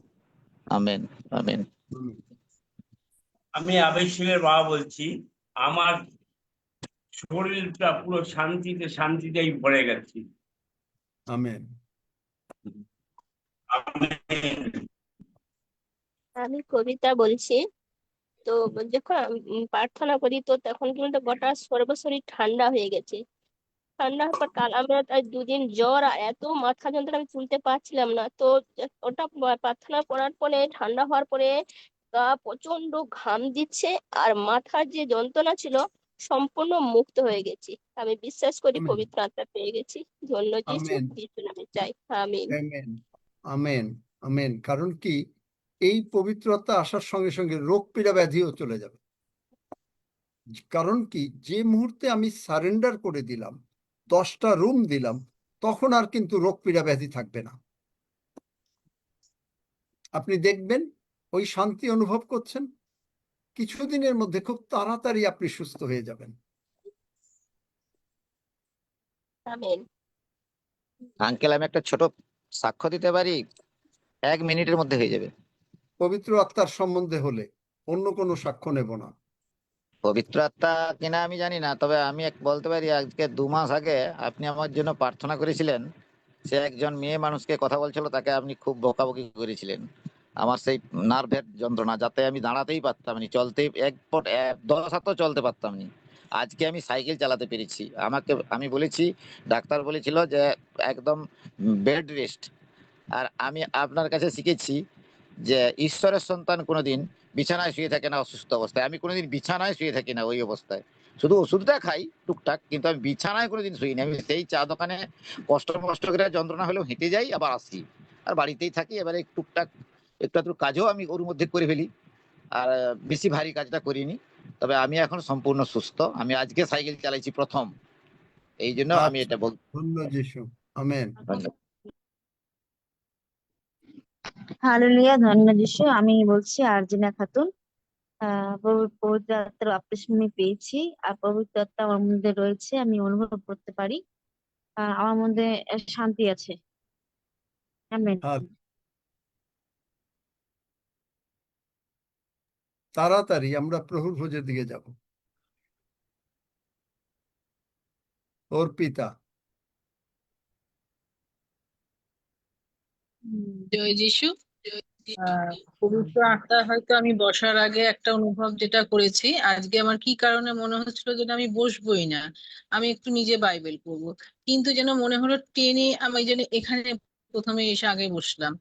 Amen, amen. আমেন। আমি আবির বাবা বলছি। আমার শরীরটা পুরো শান্তিতেই ভরে গেছে। আমেন। আমি কবিতা বলছি। তো যখন আমি প্রার্থনা করি তো তখন কিন্তু গোটা সর্বশরীর ঠান্ডা হয়ে গেছে। ঠান্ডা হওয়ার পর কাল আমরা তাই 2 দিন জ্বর আর এত মাথা যন্ত্রণা আমি তুলতে পারছিলাম না। তো ওটা প্রার্থনা করার পরে ঠান্ডা হওয়ার পরে গা প্রচন্ড ঘাম দিচ্ছে আর মাথার যে যন্ত্রণা ছিল সম্পূর্ণ মুক্ত হয়ে গেছি। আমি বিশ্বাস করি আমেন। পবিত্র আত্মা পেয়ে গেছি। ধন্য যিশু, আমেন। যিশু নামে চাই, আমিন। আমেন। আমেন। আমেন। কারণ কি, এই পবিত্রতা আসার সঙ্গে সঙ্গে রোগ পীড়া ব্যাধিও চলে যাবে। কারণ কি, যে মুহূর্তে আমি সারেন্ডার করে দিলাম, 10টা রুম দিলাম, তখন আর কিন্তু রোগ পীড়া ব্যাধি থাকবে না। আপনি দেখবেন ওই শান্তি অনুভব করছেন, কিছুদিনের মধ্যে খুব তাড়াতাড়ি আপনি সুস্থ হয়ে যাবেন। আমিন। আঙ্কেল, আমি একটা ছোট সাক্ষ্য দিতে পারি? 1 মিনিটের মধ্যে হয়ে যাবে। পবিত্র আত্মার সম্বন্ধে হলে অন্য কোনো সাক্ষ্য নেব না। পবিত্র আত্মা কিনা আমি জানি না, তবে আমি বলতে পারি আজকে 2 মাস আগে আপনি আমার জন্য প্রার্থনা করেছিলেন। সে একজন মেয়ে মানুষকে কথা বলছিল, তাকে আপনি খুব বকাবকি করেছিলেন। আমার সেই নার্ভের যন্ত্রণা, যাতে আমি দাঁড়াতেই পারতাম না, চলতে 10 হাতও চলতে পারতাম না। আজকে আমি সাইকেল চালাতে পেরেছি। আমি বলেছি, ডাক্তার বলেছিল যে একদম বেড রেস্ট। আর আমি আপনার কাছে শিখেছি যে ঈশ্বরের সন্তান কোনোদিন বিছানায় শুয়ে থাকে না অসুস্থ অবস্থায়। আমি কোনোদিন বিছানায় শুয়ে থাকি না ওই অবস্থায়, শুধু ওষুধটা খাই টুকটাক, কিন্তু আমি বিছানায় কোনোদিন শুইনি। আমি সেই চা দোকানে কষ্ট করে যন্ত্রণা হলেও হেঁটে যাই, আবার আসি, আর বাড়িতেই থাকি। এবারে টুকটাক একটু আধটু কাজও আমি ওর মধ্যে করে ফেলি, আর বেশি ভারী কাজটা করিনি। তবে আমি এখন সম্পূর্ণ সুস্থ। আমি আজকে সাইকেল চালাইছি প্রথম, এই জন্য আমি আচ্ছা, এটা বল। ধন্য যিশু। আমেন। হালেলুয়া, ধন্য যিশু। আমি বলছি আরজিনা খাতুন। পবিত্র আত্মার বাপ্তিস্ম আমি পেয়েছি আর পবিত্র আত্মা আমার মধ্যে রয়েছে, আমি অনুভব করতে পারি। আমার মধ্যে শান্তি আছে। আমেন। আর তাড়াতাড়ি আমরা প্রভুর ভোজের দিকে যাব। ওর পিতা। জয় যিশু। পবিত্র আত্মা হয়তো আমি বসার আগে একটা অনুভব যেটা করেছি, আজকে আমার কি কারণে মনে হচ্ছিল যেন আমি বসবোই না, আমি একটু নিজে বাইবেল পড়বো, কিন্তু যেন মনে হলো টেনে আমি যেন এখানে প্রথমে এসে আগে বসলাম।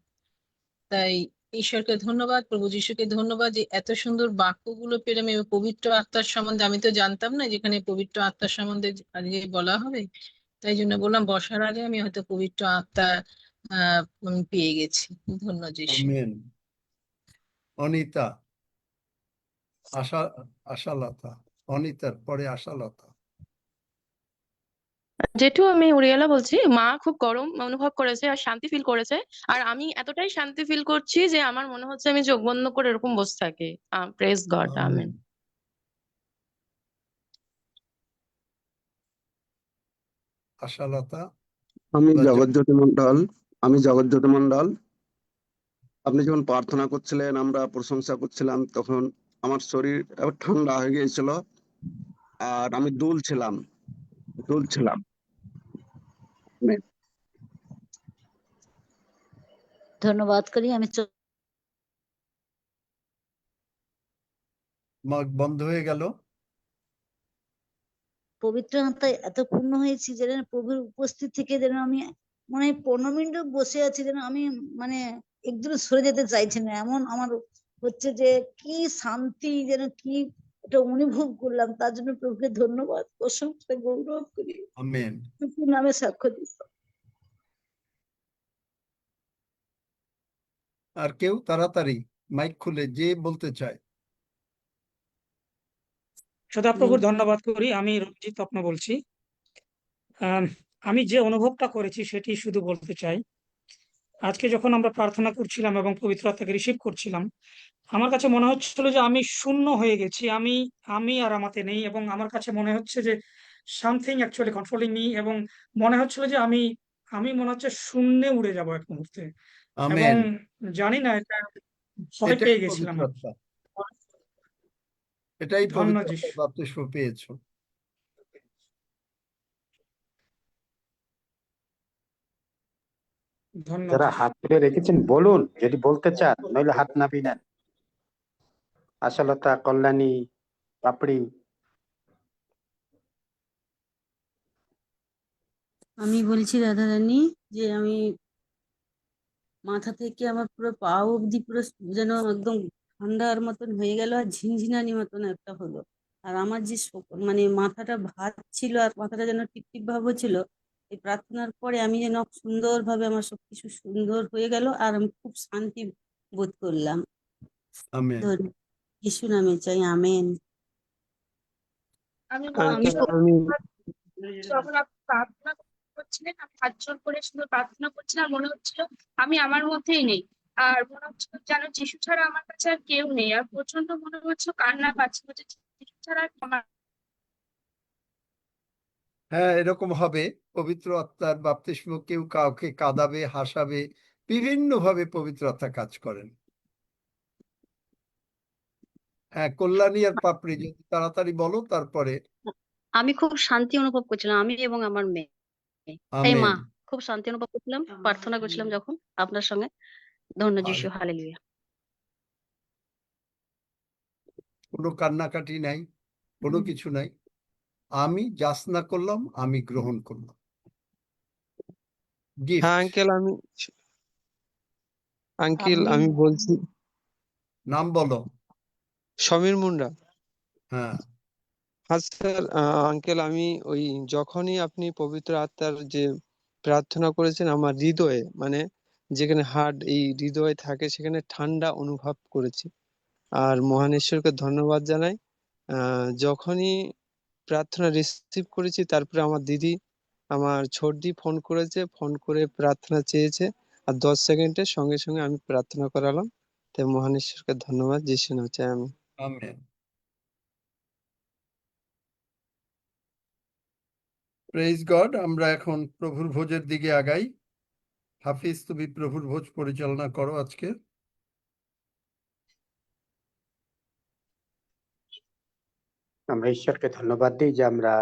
তাই ঈশ্বরকে ধন্যবাদ, প্রভু যিশুকে ধন্যবাদ যে এত সুন্দর বাক্যগুলো পেলে আমি পবিত্র আত্মার সম্বন্ধে, আমি তো জানতাম না যেখানে পবিত্র আত্মার সম্বন্ধে আজকে বলা হবে। তাই জন্য বললাম বসার আগে আমি হয়তো পবিত্র আত্মা আমি পেয়ে গেছি। ধন্য যিশু। আমেন। অনিতা। আশালতা। অনিতার পরে আশালতা। জেঠু, আমি উরিয়ালা বলছি। মা খুব গরম অনুভব করেছে আর শান্তি ফিল করেছে। আর আমি এতটাই শান্তি ফিল করছি যে আমার মনে হচ্ছে আমি চোখ বন্ধ করে এরকম বসে থাকি। Praise God, amen. Amen. Ashalata আমি বা জগৎজ্যোতি মন্ডল। আমি জগৎজ্যোতি মন্ডল। আপনি যখন প্রার্থনা করছিলেন, আমরা প্রশংসা করছিলাম, তখন আমার শরীর এবার ঠান্ডা হয়ে গিয়েছিল আর আমি দুলছিলাম। ধন্যবাদ করি আমি মাগ বন্ধ হয়ে গেল। পবিত্র আত্মায় এত পূর্ণ হয়েছি যেন প্রভুর উপস্থিত থেকে যেন আমি মানে 15 মিনিটও বসে আছি, যেন আমি মানে একদম সরে যেতে চাইছি না, এমন আমার হচ্ছে যে কি শান্তি, যেন কি এটা অনুভব করলাম। তার জন্য প্রভুকে ধন্যবাদ, প্রশংসা, গৌরব করি, আমেন। প্রভুর নামে সাক্ষ্য দিই। আর কেউ তাড়াতাড়ি মাইক খুলে যে বলতে চায়। সদাপ্রভুর ধন্যবাদ করি। আমি রঞ্জিত তপ্ন বলছি। আমি যে অনুভবটা করেছি সেটি শুধু বলতে চাই। আজকে যখন আমরা প্রার্থনা করছিলাম এবং পবিত্র আত্মাকে রিসিভ করছিলাম, আমার কাছে মনে হচ্ছিল যে আমি শূন্য হয়ে গেছি, আমি আর আমাতে নেই, এবং আমার কাছে মনে হচ্ছে যে সামথিং অ্যাকচুয়ালি কন্ট্রোলিং মি, এবং মনে হচ্ছিল যে আমি আমি মনে হচ্ছে শূন্যে উড়ে যাব এক মুহূর্তে। এবং আমেন। জানি না, এটা ভয় এটাই পেয়ে গেছিলাম। পবিত্রতা, এটাই ধন্য পবিত্রতার যিশু। বাপ্তিস্ম পেয়েছো। ধন্য যারা যিশু। হাত তুলে রেখেছেন বলুন, যদি বলতে চান, নইলে হাত নামিয়ে নেন। আশালতা, কল্যাণী, পাপড়ি। আমি বলছি রাধা রানী, যে আমি মাথা থেকে আমার পুরো পা অবধি পুরো যেন একদম ঠান্ডার মতন হয়ে গেল, আর ঝিনঝিনানি মতন একটা হলো। আর আমার যে মানে মাথাটা ভার ছিল আর মাথাটা যেন টিপটিপ ভাব হচ্ছিল, এই প্রার্থনার পরে আমি যেন সুন্দরভাবে আমার সবকিছু সুন্দর হয়ে গেল, আর আমি খুব শান্তি বোধ করলাম। আমেন। যিশু নামে চাই, আমেন। আমি আমি যখন আপনি প্রার্থনা করছিলেন, আমি হাত জোর করে শুধু প্রার্থনা করছিলাম, মনে হচ্ছিল আমি আমার মধ্যেই নেই। আর মনে হচ্ছিল যেন যিশু ছাড়া আমার কাছে আর কেউ নেই। আর প্রচন্ড মনে হচ্ছিল কান্না পাচ্ছিল যে যিশু ছাড়া আর আমার। হ্যাঁ, এরকম হবে। পবিত্র আত্মার বাপ্তিস্ম কেউ কাউকে কাঁদাবে, হাসাবে, বিভিন্ন ভাবে পবিত্র আত্মা কাজ করেন। হ্যাঁ, কল্যাণী আর পাপড়ি যদি তাড়াতাড়ি বলো, তারপরে। আমি খুব শান্তি অনুভব করছিলাম, আমি এবং আমার মেয়ে। এই মা, আমেন। খুব শান্তি অনুভব করছিলাম প্রার্থনা করছিলাম যখন আপনার সঙ্গে। ধন্য যিশু, হালে- হালেলুয়া। কোনো কান্নাকাটি নাই, কোনো কিছু নাই। আমি যাচনা করলাম, আমি গ্রহণ করলাম হ্যাঁ গিফট। আঙ্কেল, আমি আমি বলছি নাম বলো। সমীর মুন্ডা। হ্যাঁ, হ্যাঁ স্যার, আঙ্কেল আমি ওই যখনই আপনি পবিত্র আত্মার যে প্রার্থনা করেছেন, আমার হৃদয়ে মানে যেখানে হার্ট এই হৃদয়ে থাকে সেখানে ঠান্ডা অনুভব করেছি। আর মহান ঈশ্বরকে ধন্যবাদ জানাই। যখনই প্রার্থনা রিসিভ করেছি, তারপরে আমার দিদি, আমার ছোটদি ফোন করেছে, ফোন করে প্রার্থনা চেয়েছে, আর 10 সেকেন্ডের সঙ্গে সঙ্গে আমি প্রার্থনা করালাম। তাই মহান ঈশ্বরকে ধন্যবাদ। যিশু নামে চাই আমি। আমেন। Praise God. আমরা এখন প্রভুর ভোজের দিকে আগাই। হাফিজ, তুমি প্রভুর ভোজ পরিচালনা করো আজকে। আমরা ঈশ্বরকে ধন্যবাদ দিই যে আমরা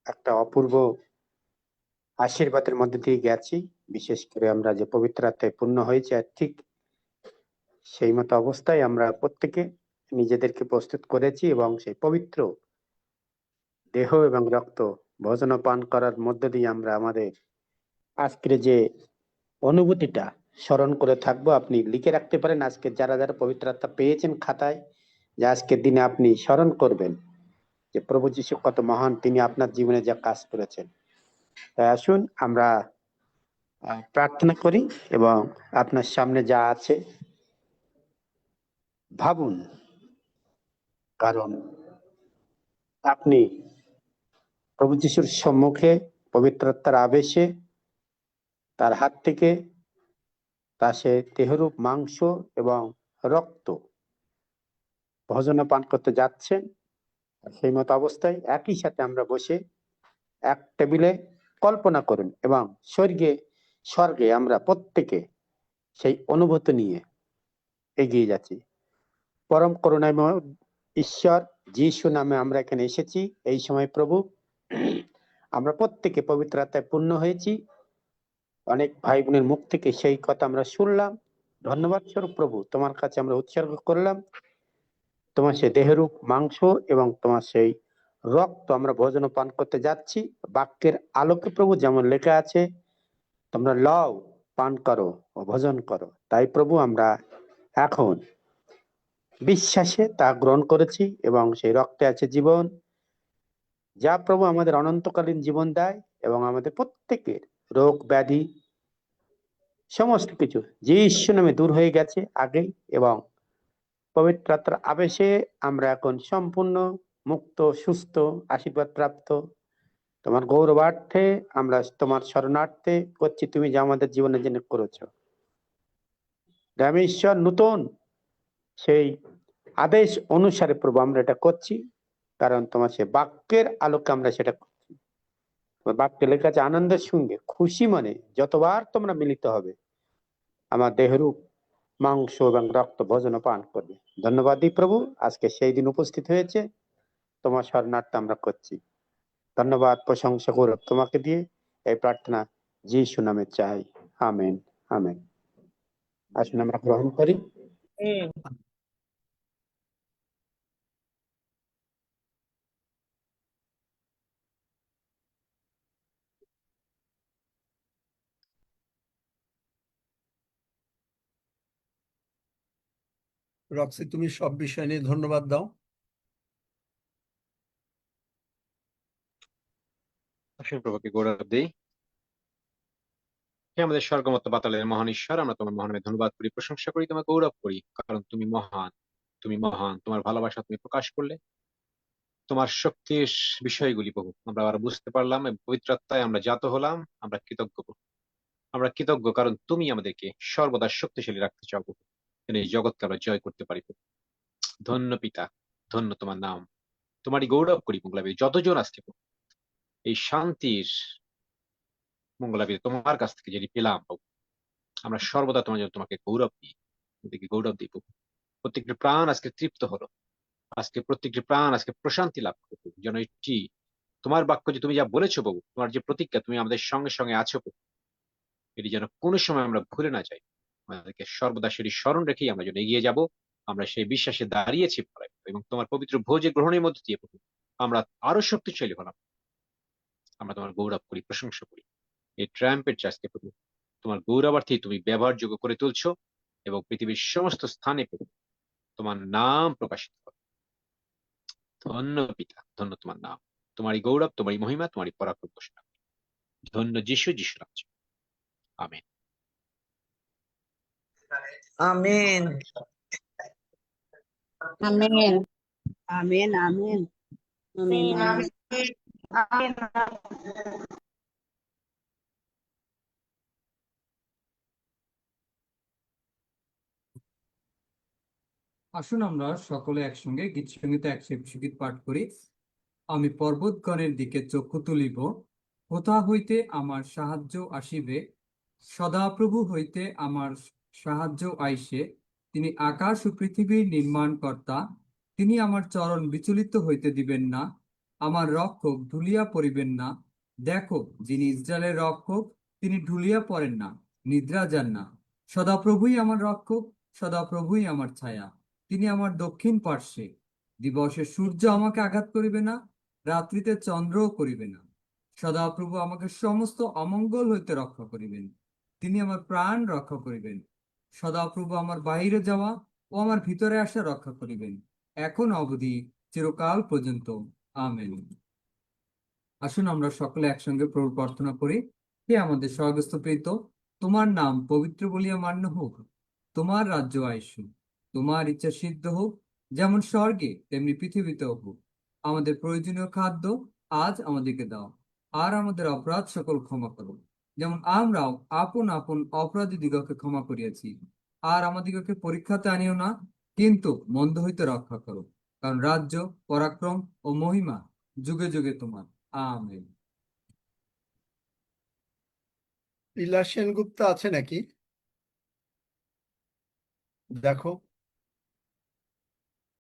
একটা অপূর্ব আশীর্বাদের মধ্যে দিয়ে গেছি। বিশেষ করে আমরা যে পবিত্র আত্মায় পূর্ণ হয়েছে, আর ঠিক সেই মতো অবস্থায় আমরা প্রত্যেকে নিজেদেরকে প্রস্তুত করেছি, এবং সেই পবিত্র দেহ এবং রক্ত ভোজন পান করার মধ্য দিয়ে আমরা আমাদের আজকের যে অনুভূতিটা স্মরণ করে থাকবো। আপনি লিখে রাখতে পারেন আজকে যারা যারা পবিত্র আত্মা পেয়েছেন খাতায়, যে আজকের দিনে আপনি স্মরণ করবেন যে প্রভু যীশু কত মহান, তিনি আপনার জীবনে যা কাজ করেছেন। তাই আসুন আমরা প্রার্থনা করি, এবং আপনার সামনে যা আছে ভাবুন, কারণ আপনি প্রভু যিশুর সম্মুখে পবিত্র আত্মার আবেশে তার হাত থেকে তা সে দেহরূপ মাংস এবং রক্ত ভোজনে পান করতে যাচ্ছেন। সেই মতো অবস্থায় একই সাথে আমরা বসে এক টেবিলে কল্পনা করুন এবং স্বর্গে আমরা প্রত্যেকে সেই অনুভূতি নিয়ে এগিয়ে যাচ্ছি। পরম করুণাময় ঈশ্বর যিশু নামে আমরা এখানে এসেছি এই সময় প্রভু, আমরা প্রত্যেকে পবিত্র আত্মায় পূর্ণ হয়েছি। অনেক ভাই বোনের মুখ থেকে সেই কথা আমরা শুনলাম। ধন্যবাদ স্বরূপ প্রভু, তোমার কাছে আমরা উৎসর্গ করলাম। তোমার সেই দেহরূপ মাংস এবং তোমার সেই রক্ত আমরা ভোজন পান করতে যাচ্ছি বাক্যের আলোকে প্রভু, যেমন লেখা আছে তোমরা লও, পান করো ও ভোজন করো। তাই প্রভু আমরা এখন বিশ্বাসে তা গ্রহণ করেছি এবং সেই রক্তে আছে জীবন, যা প্রভু আমাদের অনন্তকালীন জীবন দেয় এবং আমাদের প্রত্যেকের রোগ ব্যাধি সমস্ত কিছু যিশু নামে দূর হয়ে গেছে আগেই, এবং পবিত্র আত্মার আবেশে আমরা এখন সম্পূর্ণ মুক্ত, সুস্থ, আশীর্বাদ প্রাপ্ত। তোমার গৌরবার্থে আমরা তোমার শরণার্থে করছি, তুমি যা আমাদের জীবনের জন্য করেছো। রামেশ্বর নূতন সেই আদেশ অনুসারে প্রভু আমরা এটা করছি, কারণ তোমার সে বাক্যের আলোকে আমরা সেটা করছি। বাক্যে লেখা আছে আনন্দের সঙ্গে খুশি মনে যতবার তোমরা মিলিত হবে আমার দেহরূপ মাংস এবং রক্ত ভোজন পান করবে। ধন্যবাদ দিই প্রভু, আজকে সেই দিন উপস্থিত হয়েছে, তোমার শরণার্থে আমরা করছি। ধন্যবাদ, প্রশংসা, গৌরব তোমাকে দিয়ে এই প্রার্থনা যিশু নামে চাই, আমেন আমেন। আসুন আমরা গ্রহণ করি। রক্সি, তুমি সব বিষয় নিয়ে ধন্যবাদ দাও। আসুন প্রভুকে গৌরব দেই। হে আমাদের স্বর্গমত পাতালের মহান ঈশ্বর, আমরা তোমার মহানামে ধন্যবাদ করি, প্রশংসা করি, তোমার গৌরব করি, কারণ তুমি মহান, তুমি মহান। তোমার ভালোবাসা তুমি প্রকাশ করলে, তোমার শক্তির বিষয়গুলি প্রভু আমরা আবার বুঝতে পারলাম, এবং পবিত্র আত্মায় আমরা জাত হলাম। আমরা কৃতজ্ঞ প্রভু, আমরা কৃতজ্ঞ, কারণ তুমি আমাদেরকে সর্বদা শক্তিশালী রাখতে চাও প্রভু, যেন এই জগৎকে আমরা জয় করতে পারি প্রভু। ধন্য পিতা, ধন্য তোমার নাম, তোমারই গৌরব করি মঙ্গলাবী। যতজন আজকে প্রভু এই শান্তির মঙ্গলাবী তোমার কাছ থেকে যেটি পেলাম প্রভু, আমরা সর্বদা তোমার জন্য তোমাকে গৌরব দিই, তোমাদেরকে গৌরব দিই প্রভু। প্রত্যেকটি প্রাণ আজকে তৃপ্ত হলো, আজকে প্রত্যেকটি প্রাণ আজকে প্রশান্তি লাভ করবে, যেন এটি তোমার বাক্য যে তুমি যা বলেছো প্রভু, তোমার যে প্রতিজ্ঞা তুমি আমাদের সঙ্গে সঙ্গে আছো প্রভু, এটি যেন কোনো সময় আমরা ভুলে না যাই। আমাদেরকে সর্বদা সেটি স্মরণ রেখেই আমরা যেন এগিয়ে যাব। আমরা সেই বিশ্বাসে দাঁড়িয়েছি এবং তোমার পবিত্র ভোজে গ্রহণের মধ্যে দিয়ে প্রভু আমরা আরো শক্তিশালী হলাম। আমরা তোমার গৌরব করি, প্রশংসা করি। এই ট্রাম্পের চার্চকে প্রভু তোমার গৌরবার্থে তুমি ব্যবহারযোগ্য করে তুলছো এবং পৃথিবীর সমস্ত স্থানে প্রভু তোমার নাম প্রকাশিত হবে। ধন্য পিতা, ধন্য তোমার নাম, তোমারই গৌরব, তোমারই মহিমা, তোমারই পরাক্রম ঘোষণা। ধন্য যিশু, যিশু রাজ্য। Amen amen amen. Amen amen amen amen amen. আসুন আমরা সকলে একসঙ্গে গীত সঙ্গীত 121 গীত পাঠ করি। আমি পর্বতগণের দিকে চক্ষু তুলিব, কোথা হইতে আমার সাহায্য আসিবে? সদাপ্রভু হইতে আমার সাহায্য আইসে। তিনি আকাশ ও পৃথিবীর নির্মাণকর্তা, তিনি আমার চরণ বিচলিত হইতে দিবেন না, আমার রক্ষক ঢুলিয়া পড়িবেন না। দেখো, যিনি ইসরায়েলের রক্ষক, তিনি ঢুলিয়া পড়েন না, নিদ্রা যান না। সদাপ্রভুই আমার রক্ষক, সদাপ্রভুই আমার ছায়া, তিনি আমার দক্ষিণ পার্শ্বে। দিবসে সূর্য আমাকে আঘাত করিবে না, রাত্রিতে চন্দ্রও করিবে না। সদাপ্রভু আমাকে সমস্ত অমঙ্গল হইতে রক্ষা করিবেন, তিনি আমার প্রাণ রক্ষা করিবেন। সদাপ্রভু আমার বাহিরে যাওয়া ও আমার ভিতরে আসা রক্ষা করিবেন, এখন অবধি চিরকাল পর্যন্ত। আমেন। আসুন আমরা সকলে একসঙ্গে প্রভু প্রার্থনা করি। হে আমাদের স্বর্গস্থ পিতা, তোমার নাম পবিত্র বলিয়া মান্য হোক, তোমার রাজ্য আইসুক, তোমার ইচ্ছা সিদ্ধ হোক, যেমন স্বর্গে তেমনি পৃথিবীতেও হোক। আমাদের প্রয়োজনীয় খাদ্য আজ আমাদেরকে দাও, আর আমাদের অপরাধ সকল ক্ষমা করো, যেমন আমরাও আপন আপন অপরাধীদিগকে ক্ষমা করিয়াছি। আর আমাদিগকে পরীক্ষাতে আনিও না, কিন্তু মন্দ হইতে রক্ষা করো, কারণ রাজ্য, পরাক্রম ও মহিমা যুগে যুগে তোমার। আমেন। লীলা সেনগুপ্তা আছে নাকি? দেখো।